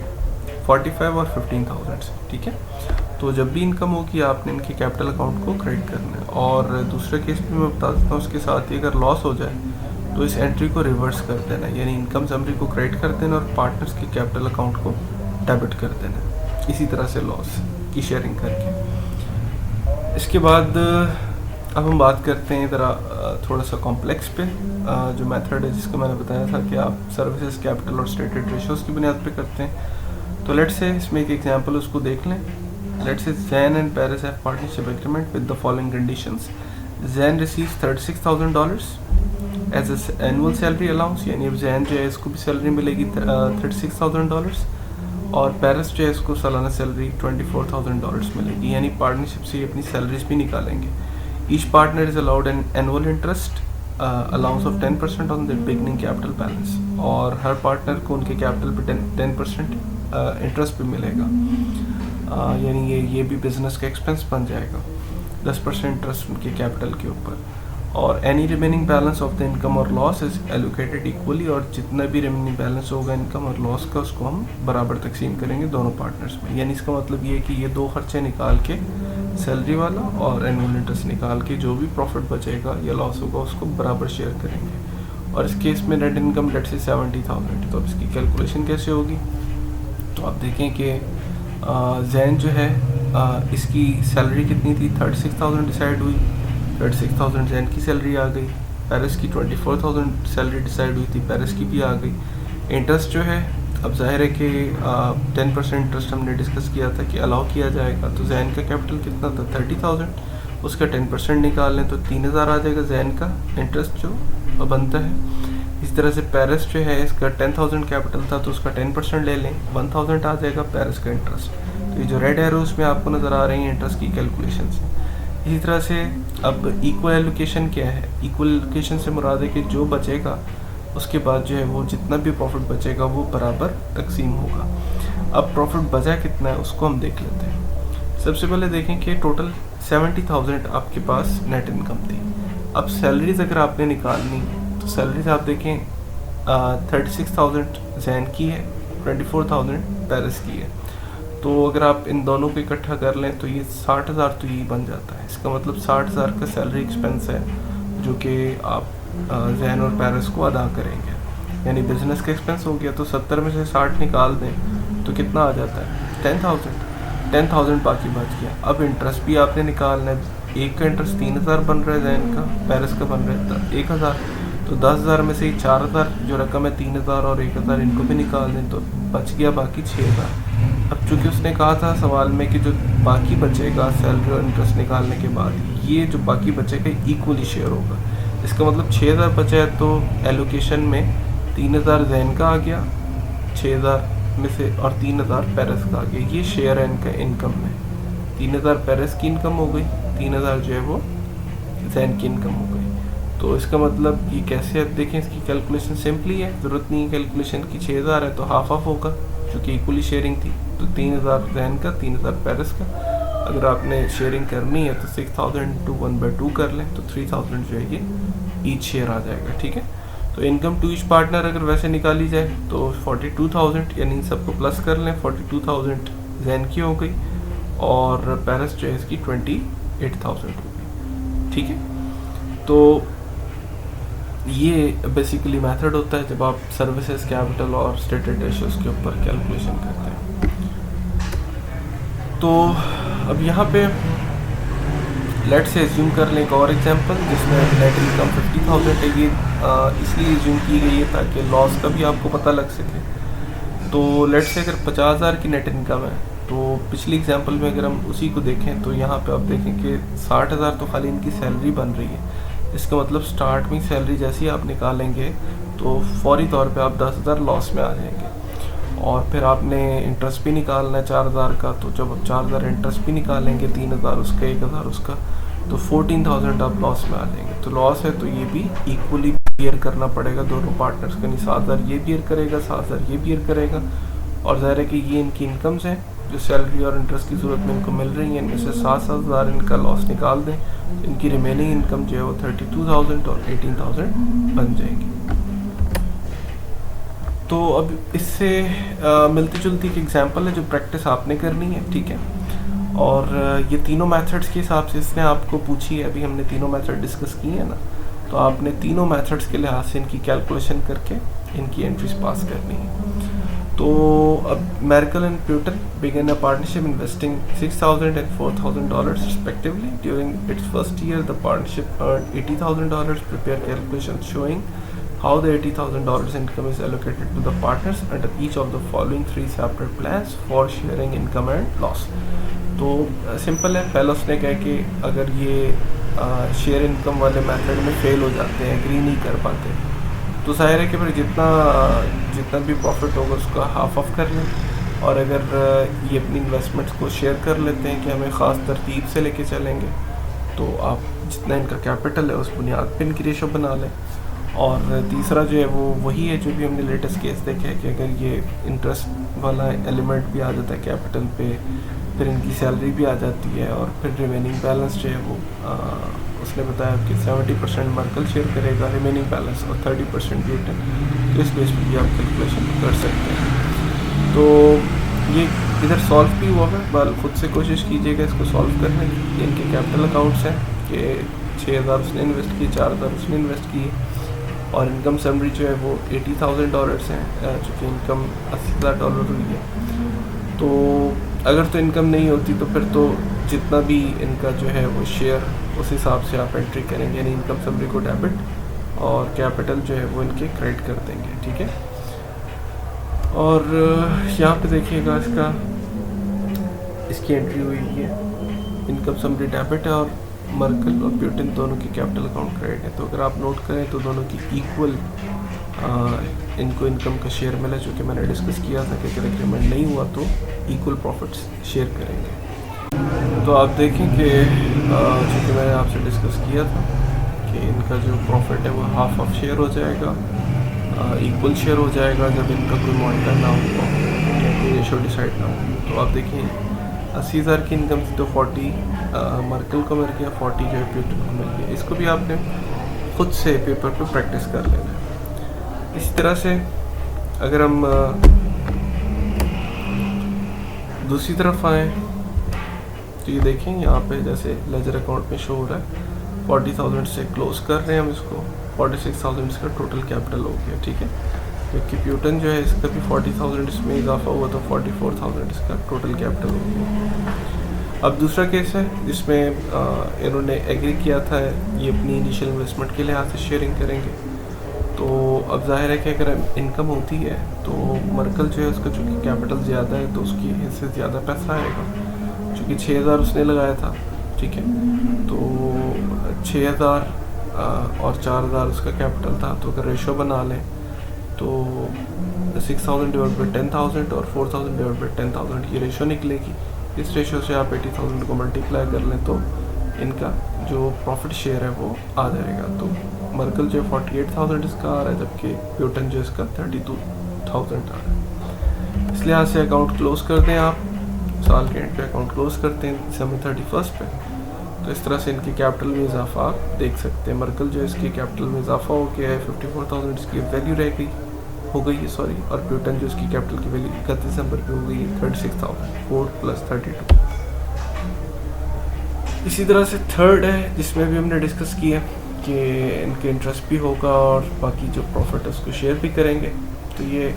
45 और 15,000 से, ठीक है। तो जब भी इनकम होगी आपने इनके कैपिटल अकाउंट को क्रेडिट करना है। और दूसरे केस में मैं बता देता हूँ, उसके साथ ही अगर लॉस हो जाए तो इस एंट्री को रिवर्स कर देना है, यानी इनकम समरी को क्रेडिट कर देना और पार्टनर्स के कैपिटल अकाउंट को डेबिट कर देना, इसी तरह से लॉस की शेयरिंग करके। इसके बाद अब हम बात करते हैं ज़रा थोड़ा सा कॉम्प्लेक्स पे, जो मेथड है जिसका मैंने बताया था कि आप सर्विसेज कैपिटल और स्टेटेड रेशियोज़ की बुनियाद पे करते हैं। तो लेट्स से इसमें एक एग्जांपल उसको देख लें। Let's say Zane and Paris have partnership agreement with the following conditions. Zane receives $36,000 as annual salary allowance, यानी अब जैन जो है इसको भी सैलरी मिलेगी $36,000, और पेरिस जो है इसको सालाना सैलरी $24,000 मिलेगी, यानी पार्टनरशिप से अपनी सैलरीज भी निकालेंगे। Each partner is allowed an annual interest allowance of 10% on the beginning capital balance, और हर पार्टनर को उनके कैपिटल पे 10% इंटरेस्ट भी मिलेगा, यानी ये भी बिजनेस का एक्सपेंस बन जाएगा, 10% इंटरेस्ट उनके कैपिटल के ऊपर। और any remaining balance of the income और लॉस इज एलोकेटेड इक्वली, और जितना भी रिमेनिंग बैलेंस होगा इनकम और लॉस का उसको हम बराबर तकसीम करेंगे दोनों पार्टनर्स में। यानी इसका मतलब ये है कि ये दो खर्चे निकाल के, सैलरी वाला और एनुअल इंटरेस्ट निकाल के, जो भी प्रॉफिट बचेगा या लॉस होगा उसको बराबर शेयर करेंगे। और इस केस में नेट इनकम लेट से 70,000, तो अब इसकी कैलकुलेशन कैसे होगी। तो आप देखें कि जैन जो है इसकी सैलरी कितनी थी, 36,000 डिसाइड हुई, 36,000 जैन की सैलरी आ गई, पेरिस की 24,000 सैलरी डिसाइड हुई थी, पेरिस की भी आ गई। इंटरेस्ट जो है, अब जाहिर है कि 10% इंटरेस्ट हमने डिस्कस किया था कि अलाउ किया जाएगा। तो जैन का कैपिटल कितना था 30,000, उसका 10% निकाल लें तो 3,000 आ जाएगा जैन का इंटरेस्ट जो बनता है। इस तरह से पेरिस जो है इसका 10,000 कैपिटल था तो उसका 10% ले लें, 1,000 आ जाएगा पेरिस का इंटरेस्ट। तो ये जो रेड एरो उसमें आपको नज़र आ रही है इंटरेस्ट की कैलकुलेशन से। इसी तरह से अब इक्वल एलोकेशन क्या है, इक्वल एलोकेशन से मुराद है कि जो बचेगा उसके बाद जो है वो जितना भी प्रॉफिट बचेगा वो बराबर तकसीम होगा। अब प्रॉफिट बचा कितना है उसको हम देख लेते हैं। सबसे पहले देखें कि टोटल 70,000 आपके पास नेट इनकम थी। अब सैलरीज अगर आपने निकालनी तो सैलरीज आप देखें 36,000 जैन की है, 24,000 पेरिस की है। तो अगर आप इन दोनों को इकट्ठा कर लें तो ये 60,000 तो ये बन जाता है। इसका मतलब 60,000 का सैलरी एक्सपेंस है जो कि आप जैन और पेरिस को अदा करेंगे। यानी बिजनेस का एक्सपेंस हो गया, तो 70 में से 60 निकाल दें तो कितना आ जाता है 10,000 बाकी बच गया। अब इंटरेस्ट भी आपने निकालना है। एक का इंटरेस्ट 3,000 बन रहा है जैन का, पेरिस का बन रहा है 1,000। तो 10,000 में से 4,000 जो रकम है 3,000 और 1,000 इनको भी निकाल दें तो बच गया बाकी 6,000। अब चूँकि उसने कहा था सवाल में कि जो बाकी बचेगा सैलरी और इंटरेस्ट निकालने के बाद, ये जो बाकी बचेगा इक्वली शेयर होगा। इसका मतलब 6,000 बचा है तो एलोकेशन में 3,000 जैन का आ गया 6,000 में से और 3,000 पेरिस का आ गया। ये शेयर है इनका इनकम में। 3,000 पेरिस की इनकम हो गई, 3,000 जो है वो जैन की इनकम हो गई। तो इसका मतलब ये कैसे है देखें, इसकी कैलकुलेशन सिंपली है, ज़रूरत नहीं है कैलकुलेशन की। 6,000 है तो हाफ ऑफ होगा क्योंकि इक्वली शेयरिंग थी। तो 3,000 जैन का, 3,000 पेरिस का। अगर आपने शेयरिंग करनी है तो 6,000 टू 1/2 कर लें तो 3,000 जो है ये ईच शेयर आ जाएगा। ठीक है, तो इनकम टू ईच पार्टनर अगर वैसे निकाली जाए तो 42,000, यानी इन सबको प्लस कर लें, 42,000 जैन की हो गई और पेरिस जो है इसकी 28,000 हो गई। ठीक है, तो ये बेसिकली मेथड होता है जब आप सर्विसेज कैपिटल और स्टेटेड रेशियोज के ऊपर कैलकुलेशन करते हैं। तो अब यहाँ पे लेट से एज्यूम कर लें एक और एग्जांपल जिसमें नेट इनकम 50,000 है। ये इसलिए एज्यूम की गई है ताकि लॉस का भी आपको पता लग सके। तो लेट से अगर 50,000 की नेट इनकम है तो पिछली एग्जांपल में अगर हम उसी को देखें तो यहाँ पे आप देखें कि 60,000 तो खाली इनकी सैलरी बन रही है। इसका मतलब स्टार्ट में सैलरी जैसी आप निकालेंगे तो फौरी तौर पे आप 10,000 लॉस में आ जाएंगे। और फिर आपने इंटरेस्ट भी निकालना है 4,000 का, तो जब आप 4,000 इंटरेस्ट भी निकालेंगे, 3,000 उसका, 1,000 उसका, तो 14,000 आप लॉस में आ जाएंगे। तो लॉस है तो ये भी इक्वली बियर करना पड़ेगा दोनों पार्टनर्स को। नहीं 7,000 ये बियर करेगा, 7,000 ये बियर करेगा। और ज़ाहिर है कि ये इनकी इनकम्स हैं जो सैलरी और इंटरेस्ट की सूरत में इनको मिल रही है। इनमें से 7,000 इनका लॉस निकाल दें, इनकी रिमेनिंग इनकम जो है वो 32,000 और 18,000 बन जाएगी। तो अब इससे मिलती जुलती एक एग्जांपल है जो प्रैक्टिस आपने करनी है। ठीक है, और ये तीनों मेथड्स के हिसाब से इसने आपको पूछी है। अभी हमने तीनों मेथड डिस्कस किए हैं ना, तो आपने तीनों मेथड्स के लिहाज से इनकी कैलकुलेशन करके इनकी एंट्रीज पास करनी है। तो अब Merical and Puton began a partnership investing $6,000 and $4,000 respectively. During its first year, the partnership earned $80,000. Prepare calculations showing how the $80,000 income is allocated to the partners under each of the following 3 separate plans for sharing income and loss. तो simple है, पहले उसने कहा कि अगर ये share income वाले method में फेल हो जाते हैं, एग्री नहीं कर पाते, तो जाहिर है कि फिर जितना भी प्रॉफिट होगा उसका हाफ ऑफ कर लें। और अगर ये अपनी इन्वेस्टमेंट्स को शेयर कर लेते हैं कि हमें ख़ास तरतीब से लेके चलेंगे, तो आप जितना इनका कैपिटल है उस बुनियाद पे इनकी रेशो बना लें। और तीसरा जो है वो वही है जो भी हमने लेटेस्ट केस देखा है कि अगर ये इंटरेस्ट वाला एलिमेंट भी आ जाता है कैपिटल पे, फिर इनकी सैलरी भी आ जाती है और फिर रिमेनिंग बैलेंस जो है वो उसने बताया कि 70% मर्कल शेयर करेगा रिमेनिंग बैलेंस और 30% ब्यूटन। तो इस बेस पर भी आप कैलकुलेशन कर सकते हैं। तो ये इधर सॉल्व भी हुआ है, बल खुद से कोशिश कीजिएगा इसको सॉल्व करने की। इनके कैपिटल अकाउंट्स हैं कि 6,000 उसने इन्वेस्ट किए, 4,000 उसने इन्वेस्ट किए और इनकम समरी जो है वो $80,000 हैं, चूँकि इनकम $80,000 हुई है। तो अगर तो इनकम नहीं होती तो फिर तो जितना भी इनका जो है वो शेयर उस हिसाब से आप एंट्री करेंगे, यानी इनकम समरी को डेबिट और कैपिटल जो है वो इनके क्रेडिट कर देंगे, ठीक है। और यहाँ पे देखिएगा इसकी एंट्री हुई है, इनकम समरी डेबिट है और मर्कल और प्यूटन दोनों की कैपिटल अकाउंट क्रेडिट है। तो अगर आप नोट करें तो दोनों की इक्वल इनको इनकम का शेयर मिला, जो कि मैंने डिस्कस किया था कि अगर एग्रीमेंट नहीं हुआ तो इक्वल प्रॉफिट्स शेयर करेंगे। तो आप देखें कि चूँकि मैंने आपसे डिस्कस किया था कि इनका जो प्रॉफिट है वो हाफ ऑफ शेयर हो जाएगा, इक्वल शेयर हो जाएगा जब इनका कोई मॉनिटर ना हो या कोई रेशो डिसाइड ना हो। तो आप देखिए 80,000 की इनकम थी तो 40 मर्कल को मिल गया, 40 जो है प्यूटन को मिल गया। इसको भी आपने खुद से पेपर पे प्रैक्टिस कर लेना है। इसी तरह से अगर हम दूसरी तरफ आए तो ये देखें यहाँ पे जैसे लेजर अकाउंट में शो हो रहा है 40,000 से क्लोज कर रहे हैं हम इसको, 46,000 इसका टोटल कैपिटल हो गया, ठीक है। क्योंकि प्यूटन जो है इसका भी 40,000 इसमें इजाफा हुआ तो 44,000 इसका टोटल कैपिटल हो गया। अब दूसरा केस है जिसमें इन्होंने एग्री किया था ये अपनी इनिशियल इन्वेस्टमेंट के लिहाज से शेयरिंग करेंगे। तो अब जाहिर है कि अगर इनकम होती है तो मर्कल जो है उसका चूँकि कैपिटल ज़्यादा है तो उसकी हिस्से ज़्यादा पैसा आएगा, चूँकि 6,000 उसने लगाया था, ठीक है। तो 6,000 और 4,000 उसका कैपिटल था। तो अगर रेशो बना लें तो 6,000 डिवाइड बाई 10,000 और 4,000 डिवाइड बाई 10,000 ये रेशो निकलेगी। इस रेशो से आप 80,000 को मल्टीप्लाई कर लें तो इनका जो प्रॉफिट शेयर है वो आ जाएगा। तो मर्कल जो 48,000 इसका आ रहा है, जबकि प्यूटन जो इसका 32,000 आ रहा है। इसलिए यहाँ से अकाउंट क्लोज कर दें आप, साल के एंड पे अकाउंट क्लोज करते हैं दिसंबर 31 पे। तो इस तरह से इनकी कैपिटल में इजाफा आप देख सकते हैं। मर्कल जो इसकी कैपिटल में इजाफा हो गया है, 54,000 इसकी वैल्यू हो गई है सॉरी, और प्यूटन जो इसकी कैपिटल की वैल्यू 31 दिसंबर पे हो गई है 36,000, 4 + 32। इसी तरह से थर्ड है जिसमें भी हमने डिस्कस किया कि इनके इंटरेस्ट भी होगा और बाकी जो प्रॉफिट है उसको शेयर भी करेंगे। तो ये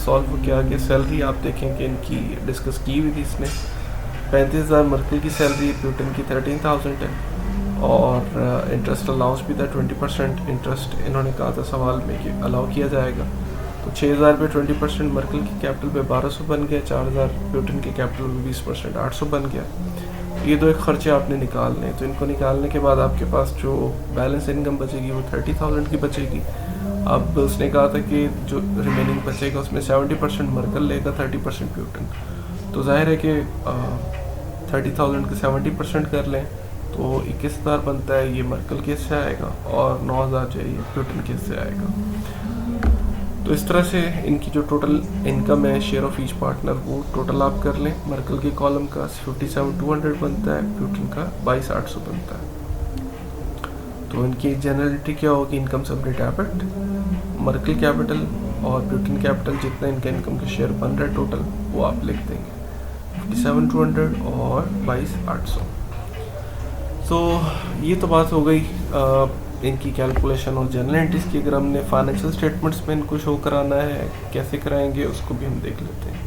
सॉल्व हो गया कि सैलरी आप देखें कि इनकी डिस्कस की हुई थी इसने 35,000 मर्कल की सैलरी, प्यूटन की 13,000 है और इंटरेस्ट अलाउंस भी था 20% इंटरेस्ट इन्होंने कहा था सवाल में कि अलाउ किया जाएगा। तो 6,000 पे 20% मर्कल की कैपिटल पे 1,200 बन गया, 4,000 प्यूटन की कैपिटल में 20% 800 बन गया। ये दो एक खर्चे आपने निकालने हैं। तो इनको निकालने के बाद आपके पास जो बैलेंस इनकम बचेगी वो 30,000 की बचेगी। अब उसने कहा था कि जो रिमेनिंग बचेगा उसमें 70% मर्कल लेगा, 30% प्यूटन। तो जाहिर है कि 30,000 के 70% कर लें तो 21,000 बनता है, ये मर्कल के हिस्से आएगा और 9,000 जो है ये प्यूटन के हिस्से आएगा। तो इस तरह से इनकी जो टोटल इनकम है शेयर ऑफ ईच पार्टनर वो टोटल आप कर लें। मर्कल के कॉलम का 57,200 बनता है, प्यूटन का 22,800 बनता है। तो इनकी जनरलिटी क्या होगी, income summary debit, Merkel capital और प्यूटन कैपिटल जितना इनका इनकम का शेयर बन रहा है टोटल वो आप लिख देंगे 57,200 और 22,800। तो ये तो बात हो गई इनकी कैलकुलेशन और जर्नल एंट्रीज की। अगर हमने फाइनेंशियल स्टेटमेंट्स में इनको शो कराना है कैसे कराएंगे उसको भी हम देख लेते हैं।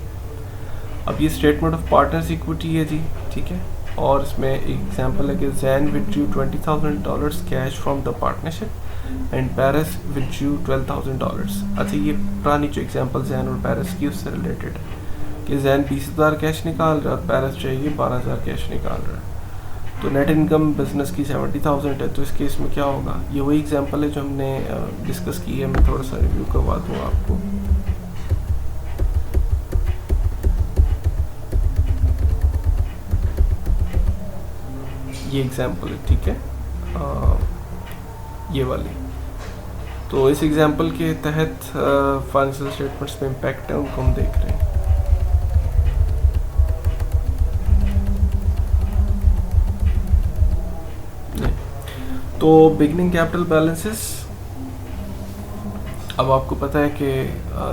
अब ये स्टेटमेंट ऑफ पार्टनर्स इक्विटी है जी, ठीक है। और इसमें एक एग्जांपल है कि Jain withdrew $20,000 cash from the partnership and Paris withdrew $12,000। अच्छा, ये पुरानी जो एग्जांपल जैन और पेरिस की उससे रिलेटेड है कि जैन 20,000 कैश निकाल रहा है और पेरिस चाहिए 12,000 कैश निकाल रहा है। तो नेट इनकम बिजनेस की 70,000 है। तो इस केस में क्या होगा, ये वही एग्जांपल है जो हमने डिस्कस की है। मैं थोड़ा सा रिव्यू करवा दूँ आपको। ये एग्जांपल है, ठीक है, ये वाली। तो इस एग्जांपल के तहत फाइनेंशियल स्टेटमेंट्स में इम्पैक्ट है उनको हम देख रहे हैं। तो बिगनिंग कैपिटल बैलेंसेस, अब आपको पता है कि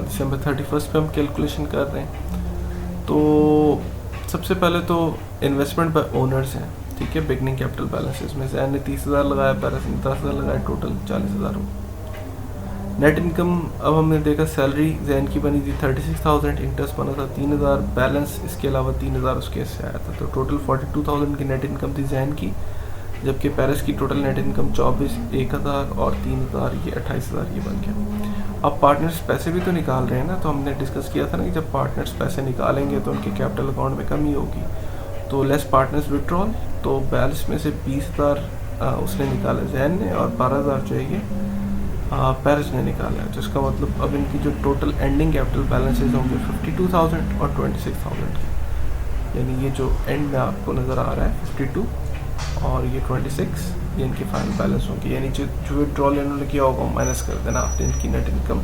दिसंबर 31 पे हम कैलकुलेशन कर रहे हैं। तो सबसे पहले तो इन्वेस्टमेंट बाय ओनर्स हैं, ठीक है। बिगनिंग कैपिटल बैलेंसेस में जैन ने 30,000 लगाया, पेरिस ने 10,000 लगाया, टोटल 40,000 हो। नेट इनकम अब हमने देखा सैलरी जैन की बनी थी 36,000, इंटरेस्ट बना था 3,000, बैलेंस इसके अलावा 3,000 उसके हिस्से आया था। तो टोटल 42,000 की नेट इनकम थी जैन की, जबकि पेरिस की टोटल नेट इनकम 1000 और 3000 ये 28,000 ये बन गया। अब पार्टनर्स पैसे भी तो निकाल रहे हैं ना, तो हमने डिस्कस किया था ना कि जब पार्टनर्स पैसे निकालेंगे तो उनके कैपिटल अकाउंट में कमी होगी, तो लेस पार्टनर्स विड्रॉल, तो 42 में से 20,000 उसने निकाला जैन ने और 12,000 जो है ये पेरिस ने निकाला है। तो इसका मतलब अब इनकी जो टोटल एंडिंग कैपिटल बैलेंसेज होंगे 52,000 और 26,000 की, यानी ये जो एंड में आपको नज़र आ रहा है 52 और ये 26, ये इनके फाइनल बैलेंस होंगे, यानी जो विड्रॉल इन्होंने किया होगा माइनस कर देना आपने इनकी नेट इनकम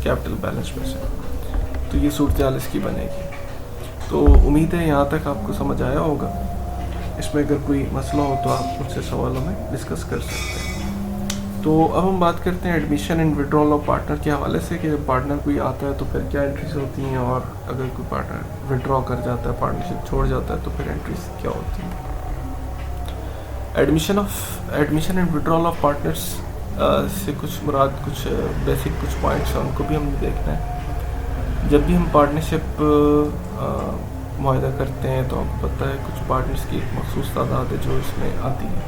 कैपिटल बैलेंस में से। तो ये सूरत हाल इसकी बनेगी। तो उम्मीद है यहाँ तक आपको समझ आया होगा। इसमें अगर कोई मसला हो तो आप मुझसे सवालों में डिस्कस कर सकते हैं। तो अब हम बात करते हैं admission and withdrawal of partner के हवाले से कि जब पार्टनर कोई आता है तो फिर क्या एंट्रीज होती हैं, और अगर कोई पार्टनर विड्रॉ कर जाता है, पार्टनरशिप छोड़ जाता है, तो फिर एंट्रीज क्या होती हैं। Admission and withdrawal of partners से कुछ मुराद कुछ बेसिक कुछ पॉइंट्स हैं, उनको भी हमने देखना है। जब भी हम पार्टनरशिप मुआहदा करते हैं तो आपको पता है कुछ पार्टनर्स की एक मखसूस तादाद है जो इसमें आती है।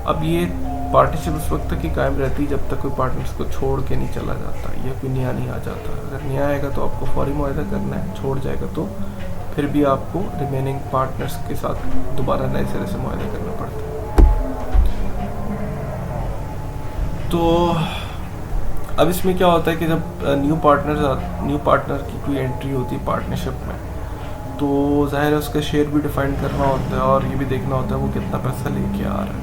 अब ये पार्टनरशिप उस वक्त तक ही कायम रहती है जब तक कोई पार्टनर्स को छोड़ के नहीं चला जाता या कोई नया नहीं आ जाता। अगर नया आएगा तो आपको फौरी मुआहदा करना है, छोड़ जाएगा तो फिर भी आपको रिमेनिंग पार्टनर्स के साथ दोबारा नए सिरे से मुआहदा करना पड़ता है। तो अब इसमें क्या होता है कि जब न्यू पार्टनर की कोई एंट्री होती है पार्टनरशिप में, तो ज़ाहिर है उसका शेयर भी डिफाइन करना होता है और ये भी देखना होता है वो कितना पैसा लेके आ रहा है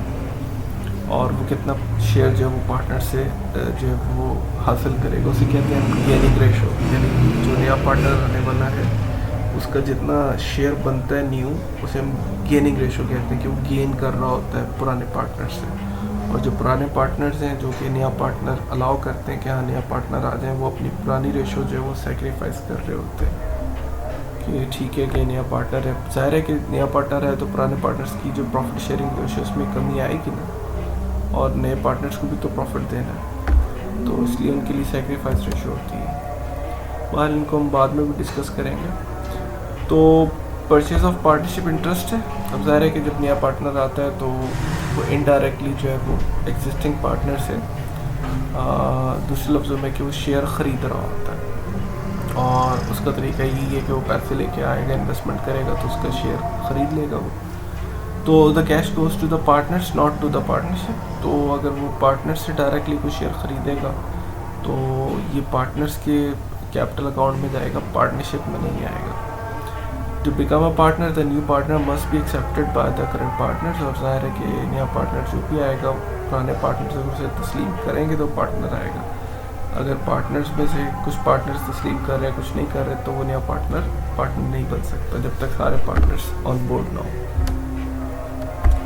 और वो कितना शेयर जो है वो पार्टनर से जो है वो हासिल करेगा। उसे कहते हैं गेनिंग रेशो, यानी जो नया पार्टनर आने वाला है उसका जितना शेयर बनता है न्यू, उसे हम गेनिंग रेशो कहते हैं कि वो गेन कर रहा होता है पुराने पार्टनर से। और जो पुराने पार्टनर्स हैं जो कि नया पार्टनर अलाउ करते हैं कि हाँ नया पार्टनर आ जाए, वो अपनी पुरानी रेशो जो है वो सेक्रीफाइस कर रहे होते हैं कि ठीक है कि नया पार्टनर है। ज़ाहिर है कि नया पार्टनर है तो पुराने पार्टनर्स की जो प्रॉफिट शेयरिंग रेशो उसमें कमी आएगी ना, और नए पार्टनर्स को भी तो प्रॉफिट देना है, तो इसलिए उनके लिए सेक्रीफाइस रेशो होती है। बाहर इनको हम बाद में भी डिस्कस करेंगे। तो परचेज ऑफ पार्टनरशिप इंटरेस्ट है। अब ज़ाहिर है कि जब नया पार्टनर आता है तो वो इनडायरेक्टली जो है वो एग्जिस्टिंग पार्टनर से दूसरे लफ्ज़ों में कि वो शेयर ख़रीद रहा होता है, और उसका तरीका यही है कि वो पैसे लेके आएगा, इन्वेस्टमेंट करेगा तो उसका शेयर ख़रीद लेगा वो। तो the cash goes to the partners not to the partnership. तो अगर वो पार्टनर से डायरेक्टली कोई शेयर ख़रीदेगा तो ये पार्टनर्स के कैपिटल अकाउंट में जाएगा, पार्टनरशिप में नहीं आएगा। To become a partner the new partner must be accepted by the current partners. और ज़ाहिर है कि नया पार्टनर जो भी आएगा पुराने पार्टनर से उसे तस्लीम करेंगे तो पार्टनर आएगा। अगर पार्टनर्स में से कुछ पार्टनर्स तस्लीम कर रहे हैं कुछ नहीं कर रहे तो वो नया पार्टनर नहीं बन सकता जब तक सारे पार्टनर्स ऑन बोर्ड ना हो।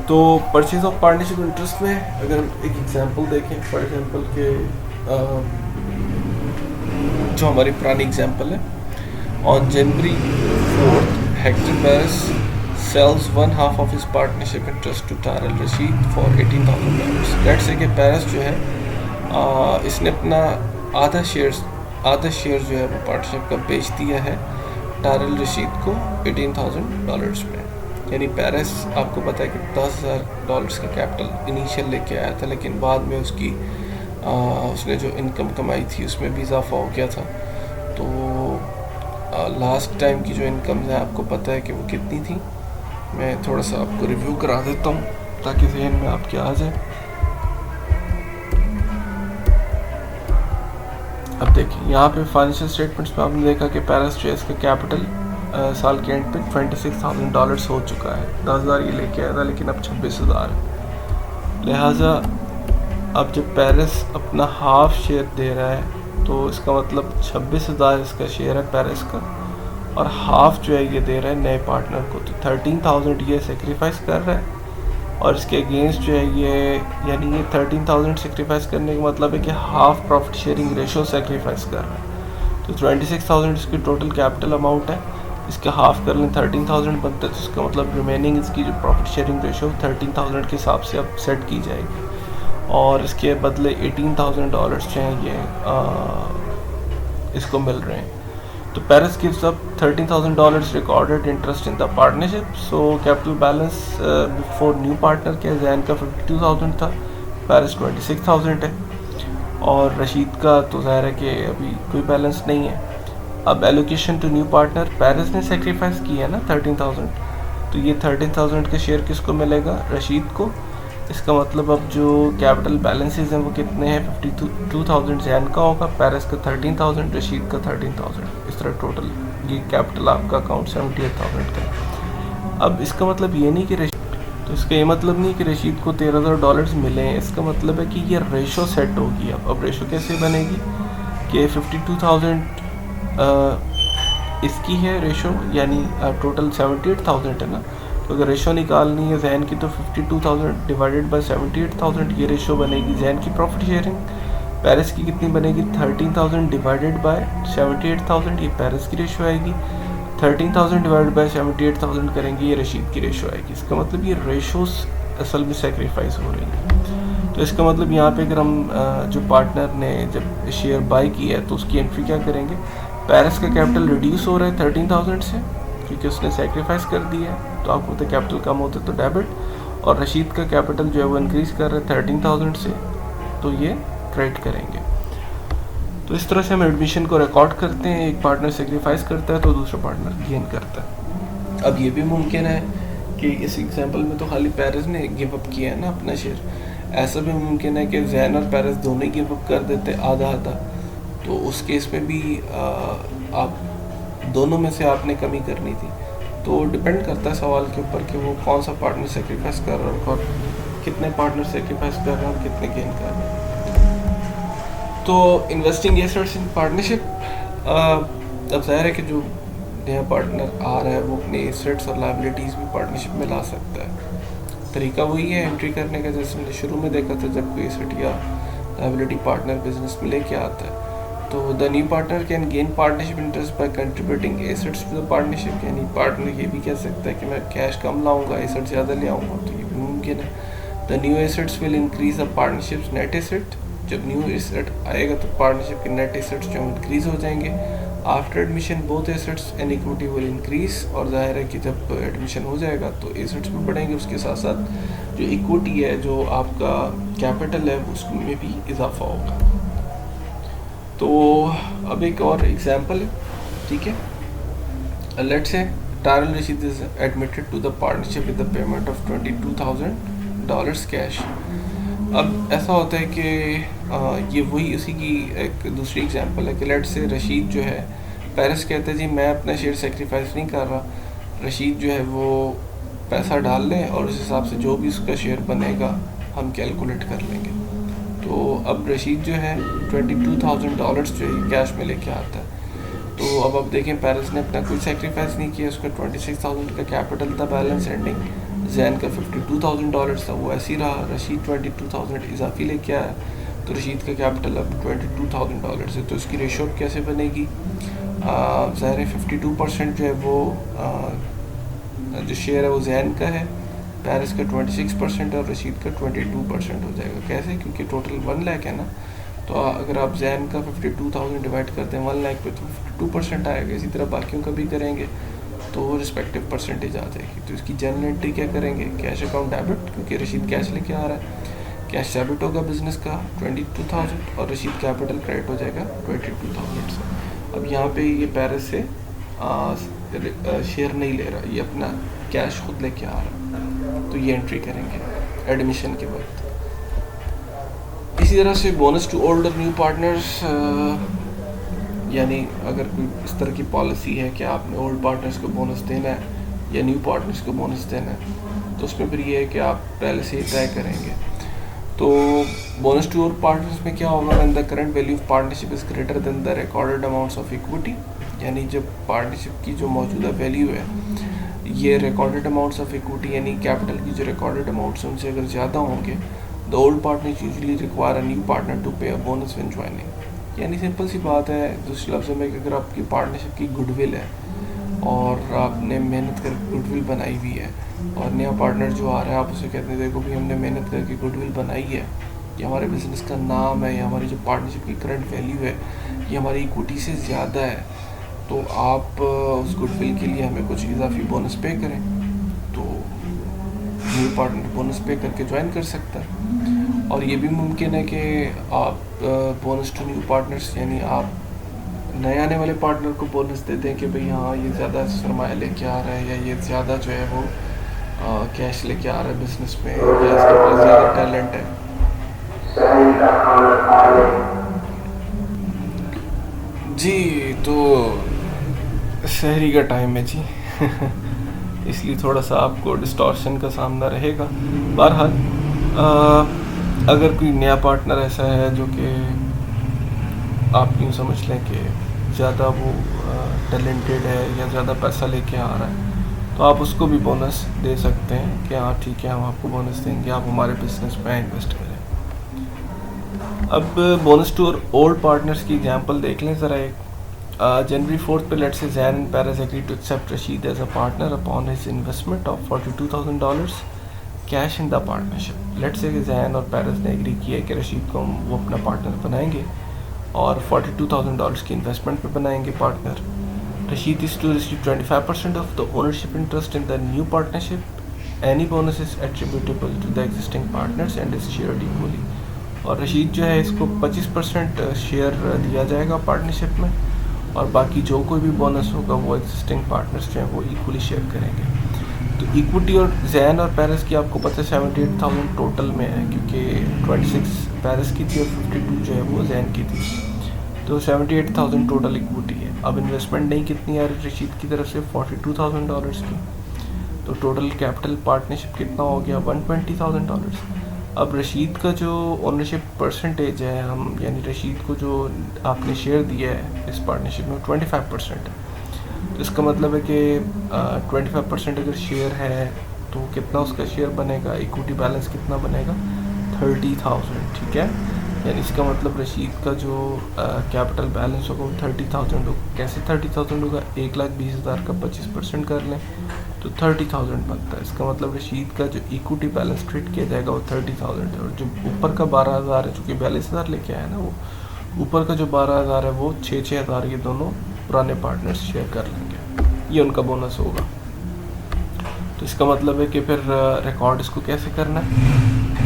तो परचेज ऑफ पार्टनरशिप इंटरेस्ट में अगर हम एक एग्जांपल देखें, फॉर एग्जांपल के जो हमारी पुरानी एग्जांपल है, on January 4 Hector Paris sells one half of his partnership interest to Tarel Rashid for $18,000. Let's say कि पेरिस जो है इसने अपना आधा शेयर जो है वो पार्टनरशिप का बेच दिया है टारेल रशीद को $18,000 में। यानी पेरिस आपको पता है कि $10,000 का कैपिटल इनिशियल लेके आया था, लेकिन बाद में उसने जो इनकम कमाई थी उसमें भी इजाफा हो गया था। तो लास्ट टाइम की जो इनकम है आपको पता है कि वो कितनी थी। मैं थोड़ा सा आपको रिव्यू करा देता हूँ ताकि ज़हन में आपके आ जाए। अब देखिए यहाँ पे फाइनेंशियल स्टेटमेंट्स में आपने देखा कि पेरिस जो है इसका कैपिटल साल के एंड पे $26,000 हो चुका है। 10,000 ये लेके आया था लेकिन अब 26,000 है। लिहाजा अब जब पेरिस अपना हाफ शेयर दे रहा है तो इसका मतलब 26,000 इसका शेयर है पेरिस का, और हाफ जो है ये दे रहा है नए पार्टनर को। तो 13,000 ये सेक्रीफाइस कर रहा है और इसके अगेंस्ट जो है ये यानी ये 13,000 सेक्रीफाइस करने का मतलब है कि half profit sharing ratio sacrifice कर रहा है। तो 26,000 इसकी टोटल कैपिटल अमाउंट है, इसका हाफ कर लें 13,000 बनता है, तो इसका मतलब रिमेनिंग इसकी जो प्रॉफिट शेयरिंग रेशो 13,000 के हिसाब से अब सेट की जाएगी, और इसके बदले $18,000 जो हैं ये इसको मिल रहे हैं। तो Paris gives up $13,000 recorded interest in the partnership. So capital balance before new partner के जैन का 52,000 था, Paris 26,000 है, और रशीद का तो ज़ाहिर है कि अभी कोई बैलेंस नहीं है. अब allocation to new partner, Paris ने सेक्रीफाइस किया है ना 13,000, तो ये 13,000 का शेयर किसको मिलेगा? रशीद को. इसका मतलब अब जो कैपिटल बैलेंसेस हैं वो कितने हैं? 52,000 जैन का होगा, Paris का 13,000, रशीद का 13,000. इस तरह टोटल ये कैपिटल आपका अकाउंट 78,000 का है. अब इसका मतलब ये नहीं कि तो इसका ये मतलब नहीं कि रशीद को $13,000 मिले हैं. इसका मतलब है कि ये रेशो सेट होगी. अब रेशो कैसे बनेगी कि 52,000 इसकी है रेशो, यानी टोटल 78,000 है ना. तो अगर रेशो निकालनी है जैन की तो 52,000 डिवाइडेड बाय 78,000 ये रेशो बनेगी जैन की प्रॉफिट शेयरिंग. Paris की कितनी बनेगी? 13,000 डिवाइडेड बाय 78,000, ये Paris की रेशो आएगी. 13,000 डिवाइडेड बाय 78,000 करेंगे, ये रशीद की रेशो आएगी. इसका मतलब ये रेशोस असल में सेक्रीफाइस हो रही है. तो इसका मतलब यहाँ पे अगर हम जो पार्टनर ने जब शेयर बाय किया है तो उसकी एंट्री क्या करेंगे? Paris का कैपिटल रिड्यूस हो रहा है 13,000 से क्योंकि उसने सेक्रीफाइस कर दिया है, तो आपको तो कैपिटल कम होते तो डेबिट, और रशीद का कैपिटल जो है वो इंक्रीज़ कर रहा है 13,000 से, तो ये क्रेडिट करेंगे. तो इस तरह से हम एडमिशन को रिकॉर्ड करते हैं. एक पार्टनर सेक्रीफाइस करता है तो दूसरा पार्टनर गेन करता है. अब ये भी मुमकिन है कि इस एग्जांपल में तो खाली Paris ने गिव अप किया है ना अपना शेयर. ऐसा भी मुमकिन है कि जैन और Paris दोनों ही गिव अप कर देते आधा आधा. तो उस केस में भी आप दोनों में से आपने कमी करनी थी. तो डिपेंड करता है सवाल के ऊपर कि वो कौन सा पार्टनर सेक्रीफाइस कर रहा है और कितने पार्टनर सेक्रीफाइस कर रहे हैं और कितने गेन कर रहे हैं. तो इन्वेस्टिंग एसेट्स इन पार्टनरशिप, अब जाहिर है कि जो नया पार्टनर आ रहा है वो अपने एसेट्स और लायबिलिटीज़ भी पार्टनरशिप में ला सकता है. तरीका वही है एंट्री करने का, जैसे हमने शुरू में देखा था जब कोई एसेट या लायबिलिटी पार्टनर बिजनेस में लेके आता है. तो the new partner can gain partnership interest by contributing assets to the partnership. यानी पार्टनर ये भी कह सकता है कि मैं कैश कम लाऊंगा, एसेट ज़्यादा ले आऊँगा, तो ये भी मुमकिन है. The new assets will increase the partnerships net asset. जब न्यू एसेट आएगा तो पार्टनरशिप के नेट एसेट्स जो इंक्रीज हो जाएंगे. After admission both assets and equity will increase. और जाहिर है कि जब एडमिशन हो जाएगा तो एसेट्स भी बढ़ेंगे, उसके साथ साथ जो इक्विटी है, जो आपका कैपिटल है, उसमें भी इजाफा होगा. तो अब एक और एग्जांपल है, ठीक है. Let's say Tyrell Rashid is admitted to the partnership with the payment of $22,000 cash. अब ऐसा होता है कि ये वही उसी की एक दूसरी एग्जांपल है कि लेट्स से रशीद जो है, Paris कहता है जी मैं अपना शेयर सेक्रीफाइस नहीं कर रहा. रशीद जो है वो पैसा डाल लें और उस हिसाब से जो भी उसका शेयर बनेगा हम कैलकुलेट कर लेंगे. तो अब रशीद जो है $22,000 जो है कैश में लेके आता है. तो अब आप देखें Paris ने अपना कोई सेक्रीफाइस नहीं किया. उसका 26,000 का कैपिटल था बैलेंस एंडिंग. जैन का $52,000 था, वो ऐसे ही रहा. रशीद 22,000 इजाफी लेके आया, तो रशीद का कैपिटल अब $22,000 है. तो इसकी रेशो कैसे बनेगी? ज़ाहिर है 52% जो है वो जो शेयर है वो जैन का है, Paris का 26% और रशीद का 22% हो जाएगा. कैसे? क्योंकि टोटल 1 लाख है ना. तो अगर आप जैन का 52,000 डिवाइड करते हैं 1 लाख पे तो 52% आएगा. इसी तरह बाकियों का भी करेंगे तो रिस्पेक्टिव परसेंटेज आ जाएगी. तो इसकी जनरल एंट्री क्या करेंगे? कैश अकाउंट डेबिट, क्योंकि रशीद कैश लेके आ रहा है. कैश डेबिट होगा बिजनेस का 22,000 और रशीद कैपिटल क्रेडिट हो जाएगा 22,000 से. अब यहाँ पे ये Paris से शेयर नहीं ले रहा, ये अपना कैश खुद लेके आ रहा है. तो ये एंट्री करेंगे एडमिशन के वक्त. इसी तरह से bonus to old or new partners, यानी अगर कोई इस तरह की पॉलिसी है कि आपने ओल्ड पार्टनर्स को बोनस देना है या न्यू पार्टनर्स को बोनस देना है, तो उसमें फिर ये है कि आप पहले से ही तय करेंगे. तो बोनस टू ओल्ड पार्टनर्स में क्या होगा? When the current value of partnership is greater than the recorded amounts of equity. यानी जब पार्टनरशिप की जो मौजूदा वैल्यू है ये रिकॉर्डेड अमाउंट्स ऑफ इक्विटी यानी कैपिटल की जो रिकॉर्डेड अमाउंट्स हैं उनसे अगर ज़्यादा होंगे, the old partner usually require a new partner to pay a bonus when joining. यानी सिंपल सी बात है दूसरे लफ्ज़ों में कि अगर आपकी पार्टनरशिप की गुडविल है और आपने मेहनत करके गुडविल बनाई हुई है और नया पार्टनर जो आ रहा है आप उसे कहते हैं देखो भी हमने मेहनत करके गुडविल बनाई है, ये हमारे बिज़नेस का नाम है, ये हमारी जो पार्टनरशिप की करंट वैल्यू है ये हमारी इक्विटी से ज़्यादा है, तो आप उस गुडविल के लिए हमें कुछ इजाफी बोनस पे करें, तो न्यू पार्टनर बोनस पे करके ज्वाइन कर सकता है। और ये भी मुमकिन है कि आप बोनस टू न्यू पार्टनर्स, यानी आप नए आने वाले पार्टनर को बोनस दे दें कि भाई हाँ ये ज़्यादा सरमाया लेके आ रहा है, या ये ज़्यादा जो है वो कैश लेके आ रहा है बिजनेस में, या इसके पास ज़्यादा टैलेंट है। जी, तो शहरी का टाइम है जी इसलिए थोड़ा सा आपको डिस्टॉर्शन का सामना रहेगा। बहरहाल अगर कोई नया पार्टनर ऐसा है जो कि आप यूँ समझ लें कि ज़्यादा वो टैलेंटेड है या ज़्यादा पैसा लेके आ रहा है, तो आप उसको भी बोनस दे सकते हैं कि हाँ ठीक है, हम आपको बोनस देंगे, आप हमारे बिजनेस में इन्वेस्ट करें। अब बोनस टू ओल्ड पार्टनर्स की एग्जांपल देख लें ज़रा एक। January 4th पे let's say Zain and Paras agreed to accept Rashid as a partner upon his investment of $42,000 cash in the partnership. Let's say Zain और Paras ने agree किया कि रशीद को वो अपना पार्टनर बनाएंगे और $42,000 की इन्वेस्टमेंट पे बनाएंगे partner. Rashid is to receive 25% of the ownership interest in the new partnership. Any bonus is attributable to the existing partners and is shared equally. और रशीद जो है इसको 25% शेयर दिया जाएगा पार्टनरशिप में, और बाकी जो कोई भी बोनस होगा वो एग्जिस्टिंग पार्टनर्स जो हैं वो इक्वली शेयर करेंगे। तो इक्विटी और Zain और Paras की आपको पता है 78,000 टोटल में है, क्योंकि 26 Paras की थी और 52 जो है वो Zain की थी, तो 78,000 टोटल इक्विटी है। अब इन्वेस्टमेंट नहीं कितनी आ रही रशीद की तरफ से, $42,000 की, तो टोटल कैपिटल पार्टनरशिप कितना हो गया, $120,000। अब रशीद का जो ओनरशिप परसेंटेज है, हम यानी रशीद को जो आपने शेयर दिया है इस पार्टनरशिप में 25% है। तो इसका मतलब है कि 25% अगर शेयर है तो कितना उसका शेयर बनेगा, इक्विटी बैलेंस कितना बनेगा, 30,000, ठीक है। यानी इसका मतलब रशीद का जो कैपिटल बैलेंस होगा वो 30,000 होगा। कैसे 30,000 होगा, 1,20,000 का 25% कर लें तो 30,000 बनता है। इसका मतलब रशीद का जो इक्विटी बैलेंस ट्रीट किया जाएगा वो 30,000 है, और जो ऊपर का 12,000 है, चूँकि 42,000 लेके आया ना, वो ऊपर का जो 12,000 है वो 6,000 ये दोनों पुराने पार्टनर्स शेयर कर लेंगे, ये उनका बोनस होगा। तो इसका मतलब है कि फिर रिकॉर्ड इसको कैसे करना है,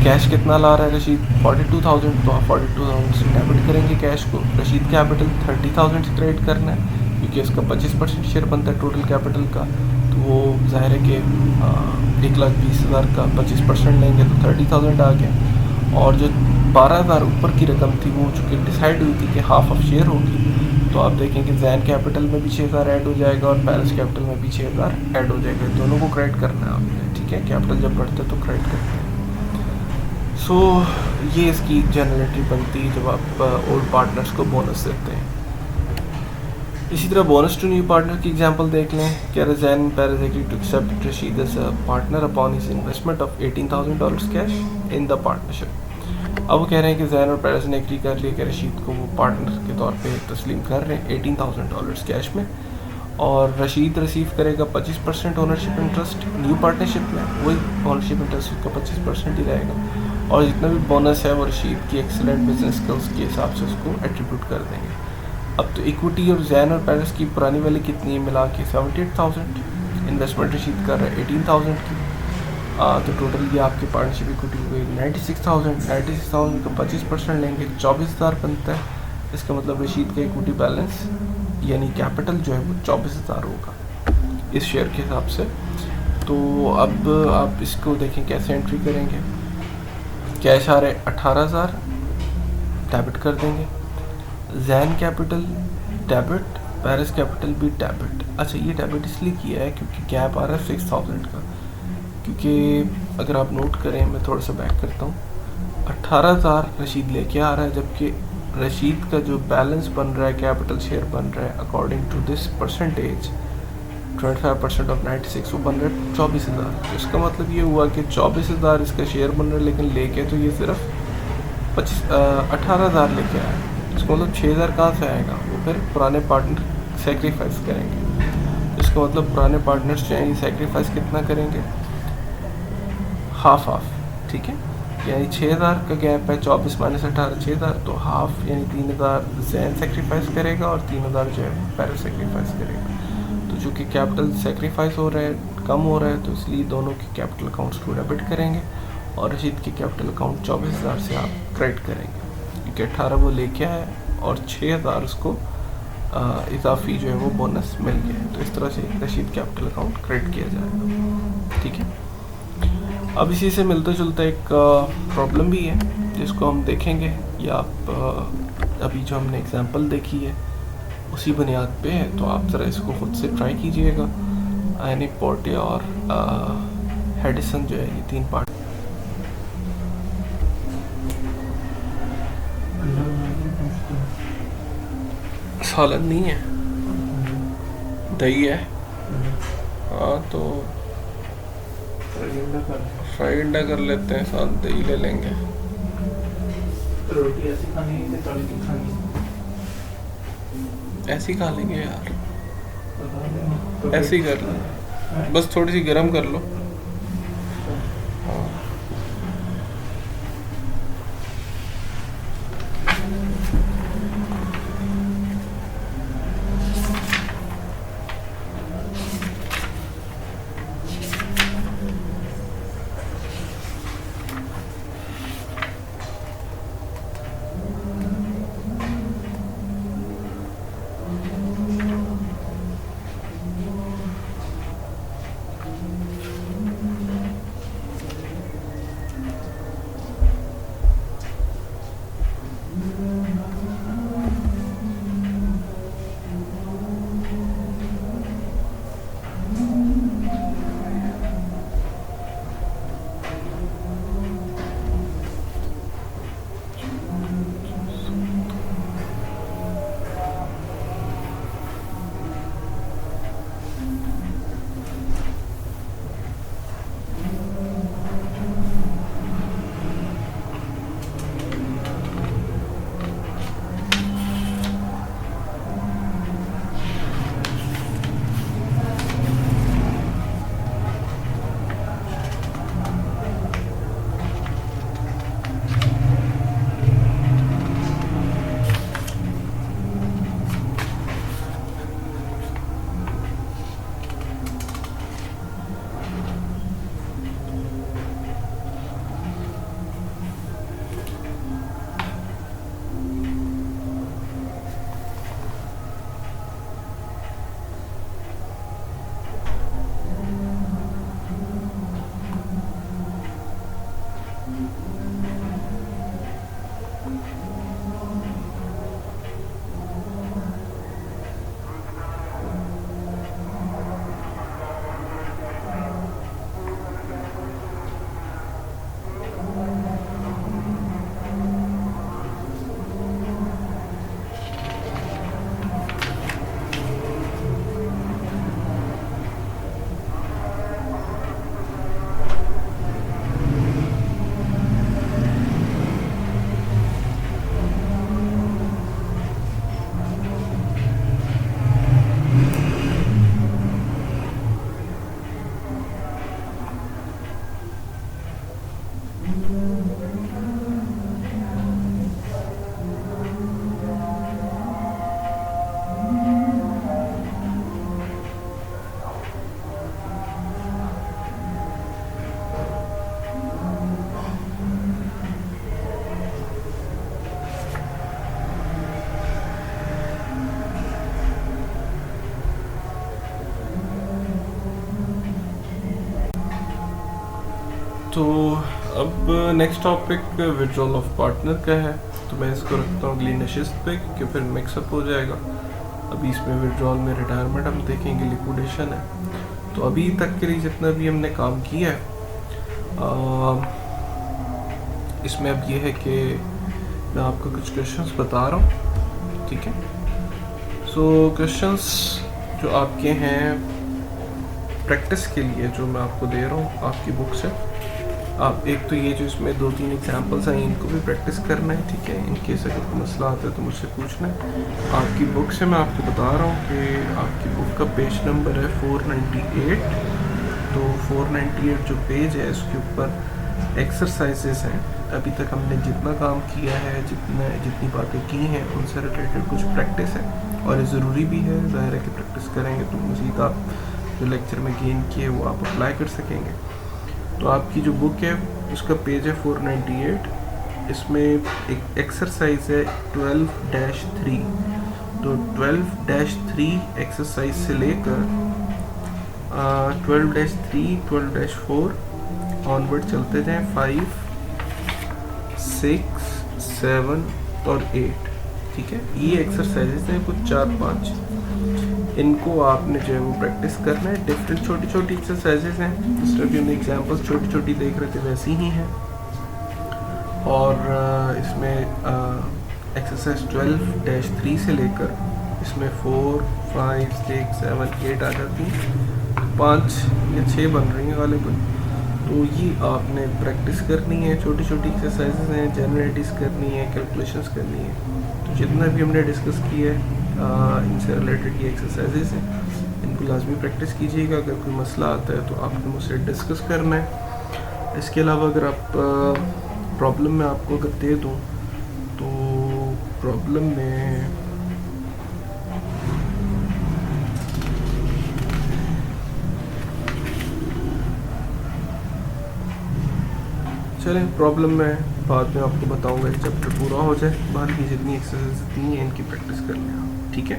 कैश कितना ला रहा है रशीद, 42,000, तो आप 42,000 से डेबिट करेंगे कैश को। रशीद कैपिटल 30,000 से क्रेडिट करना है, क्योंकि इसका 25% शेयर बनता है टोटल कैपिटल का, तो वो जाहिर है कि 1,20,000 का 25% लेंगे तो 30,000 आ गया। और जो 12,000 ऊपर की रकम थी वो चूँकि डिसाइड हुई थी कि हाफ ऑफ शेयर होगी, तो आप देखेंगे Zain कैपिटल में भी 6,000 ऐड हो जाएगा और Paras कैपिटल में भी 6,000 ऐड हो जाएगा। दोनों को क्रेडिट करना है आपने, ठीक है। कैपिटल जब बढ़ता है तो क्रेडिट करते हैं। सो ये इसकी जनरलिटी बनती है जब आप ओल्ड पार्टनर्स को बोनस देते हैं। इसी तरह बोनस टू न्यू पार्टनर की एग्जांपल देख लें कि Zain and Paras agreed to accept Rashid as a partner upon his investment of $18,000 cash in the partnership. अब वो कह रहे हैं कि Zain और Paras ने एग्री कर लिया कि रशीद को वो पार्टनर के तौर पे तस्लीम कर रहे हैं $18,000 कैश में, और रशीद रिसीव करेगा 25% ओनरशिप इंटरेस्ट न्यू पार्टनरशिप में, वही ओनरशिप इंटरेस्ट का 25% ही रहेगा, और जितना भी बोनस है वो रशीद की एक्सीलेंट बिजनेस स्किल्स के हिसाब से उसको एट्रीब्यूट कर देंगे। अब तो इक्विटी और Zain और Paras की पुरानी वाली कितनी है, मिला के 78,000, इन्वेस्टमेंट रशीद कर रहा है 18,000 की, तो टोटल ये आपकी पार्टनरशिप इक्विटी हो गई 96,000 का 25% लेंगे 24,000 बनता है। इसका मतलब रशीद का इक्विटी बैलेंस यानी कैपिटल जो है वो 24,000 होगा इस शेयर के हिसाब से। तो अब आप इसको देखें कैसे एंट्री करेंगे। कैश आ रहा है 18,000, डेबिट कर देंगे। Zain capital debit, Paras capital भी डेबिट। अच्छा, ये डेबिट इसलिए किया है क्योंकि गैप आ रहा है 6,000 का, क्योंकि अगर आप नोट करें, मैं थोड़ा सा बैक करता हूँ, 18,000 रशीद लेके आ रहा है, जबकि रशीद का जो बैलेंस बन रहा है, कैपिटल शेयर बन रहा है according to this percentage 25% of 96, वो बन रहा है 24,000। तो इसका मतलब ये हुआ कि 24,000 इसका शेयर बन रहा है, लेकिन लेके तो ये सिर्फ 18,000 लेके आया। इसका मतलब 6,000 कहाँ से आएगा, वो फिर पुराने पार्टनर सेक्रीफाइस करेंगे। इसका मतलब पुराने पार्टनर्स जो हैं ये सेक्रीफाइस कितना करेंगे, हाफ, ठीक है। यानी 6,000 का गैप है, 24 माइनस 18 6,000, तो हाफ यानी 3,000 जैन सेक्रीफाइस करेगा और 3,000 जो है पैरल सेक्रीफाइस करेगा। तो चूँकि कैपिटल सेक्रीफाइस हो रहा है, कम हो रहा है, तो इसलिए दोनों के कैपिटल अकाउंट्स को डेबिट करेंगे और रशीद के कैपिटल अकाउंट 24,000 से आप क्रेडिट करेंगे, क्योंकि 18 वो लेके आया और 6,000 उसको इजाफी जो है वो बोनस मिल गया है। तो इस तरह से रशीद कैपिटल अकाउंट क्रेडिट किया जाएगा। ठीक है, अब इसी से मिलता जुलता एक प्रॉब्लम भी है जिसको हम देखेंगे, या आप अभी जो हमने एग्जांपल देखी है उसी बुनियाद पे है, तो आप ज़रा इसको खुद से ट्राई कीजिएगा। यानी पोर्टे और हेडिसन जो है ये 3 पार्ट। सालन नहीं है, दही है। हाँ तो फ्राई अंडा कर लेते हैं, साथ दही ले लेंगे। रोटी ऐसी खानी है कि तल के खानी है? ऐसी खा लेंगे यार, तो ऐसे ही कर लो, बस थोड़ी सी गर्म कर लो। हाँ तो अब next topic withdrawal of partner का है, तो मैं इसको रखता हूँ अगली नशिस्त पे, क्योंकि फिर मिक्सअप हो जाएगा। अभी इसमें विड्रॉल में रिटायरमेंट हम देखेंगे, लिक्विडेशन है। तो अभी तक के लिए जितना भी हमने काम किया है इसमें अब ये है कि मैं आपको कुछ क्वेश्चंस बता रहा हूँ, ठीक है। सो क्वेश्चंस जो आपके हैं प्रैक्टिस के लिए, जो मैं आपको दे रहा हूँ आपकी बुक से, आप एक तो ये जो इसमें 2-3 एग्जांपल्स हैं इनको भी प्रैक्टिस करना है, ठीक है। इनकेस अगर कोई मसला आता है तो मुझसे पूछना है। आपकी बुक से मैं आपको बता रहा हूँ कि आपकी बुक का पेज नंबर है 498। तो 498 जो पेज है इसके ऊपर एक्सरसाइजेस हैं, अभी तक हमने जितना काम किया है, जितनी बातें की हैं, उनसे रिलेटेड कुछ प्रैक्टिस है, और ये ज़रूरी भी है। ज़ाहिर है कि प्रैक्टिस करेंगे तो मज़ीद आप जो लेक्चर में गेन किए वो आप अप्लाई कर सकेंगे। तो आपकी जो बुक है उसका पेज है 498, इसमें एक एक्सरसाइज है 12-3। तो 12-3 एक्सरसाइज से लेकर 12-3, 12-4 ऑनवर्ड चलते जाएं, 5, 6, 7 और 8। ठीक है, ये एक्सरसाइजेस हैं कुछ 4-5, इनको आपने जो है वो प्रैक्टिस करना है। डिफरेंट छोटी छोटी एक्सरसाइजेस हैं, जिस तरह की हमने एग्जाम्पल्स छोटी छोटी देख रहे थे वैसी ही हैं। और इसमें एक्सरसाइज 12-3 से लेकर इसमें 4, 5, 6, 7, 8 आ जाती हैं, 5 या 6 बन रही हैं गालिबन। तो ये आपने प्रैक्टिस करनी है, छोटी छोटी एक्सरसाइजेस हैं, जनरेटिस करनी है, कैलकुलेशंस करनी है। तो जितना भी हमने डिस्कस किया है इनसे रिलेटेड ये एक्सरसाइजेस हैं, इनको लाजमी प्रैक्टिस कीजिएगा। अगर कोई मसला आता है तो आपको मुझसे डिस्कस करना है। इसके अलावा अगर आप प्रॉब्लम में आपको अगर दे दूँ तो प्रॉब्लम में चलें, प्रॉब्लम में बाद में आपको बताऊंगा, चैप्टर पूरा हो जाए, बाद की जितनी एक्सरसाइज दी हैं इनकी प्रैक्टिस कर लें आप। ठीक है,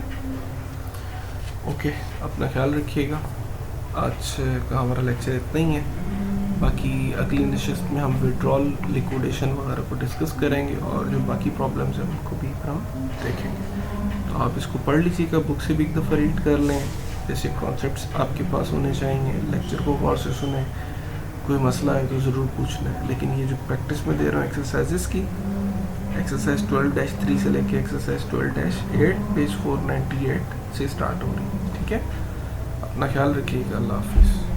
ओके, अपना ख्याल रखिएगा। आज का हमारा लेक्चर इतना ही है। बाकी अगली नशिस्त में हम विड्रॉल, लिक्विडेशन वगैरह को डिस्कस करेंगे, और जो बाकी प्रॉब्लम्स हैं उनको भी हम देखेंगे। तो आप इसको पढ़ लीजिएगा, बुक से भी एक दफ़ा रीड कर लें, बेसिक कॉन्सेप्ट्स आपके पास होने चाहिए। लेक्चर को गौर से सुने, कोई मसला है तो ज़रूर पूछना है। लेकिन ये जो प्रैक्टिस में दे रहा हूँ एक्सरसाइजेस की, एक्सरसाइज 12-3 से लेके एक्सरसाइज 12-8 पेज 498 से स्टार्ट हो रही है। ठीक है, अपना ख्याल रखिएगा। अल्लाह हाफिज़।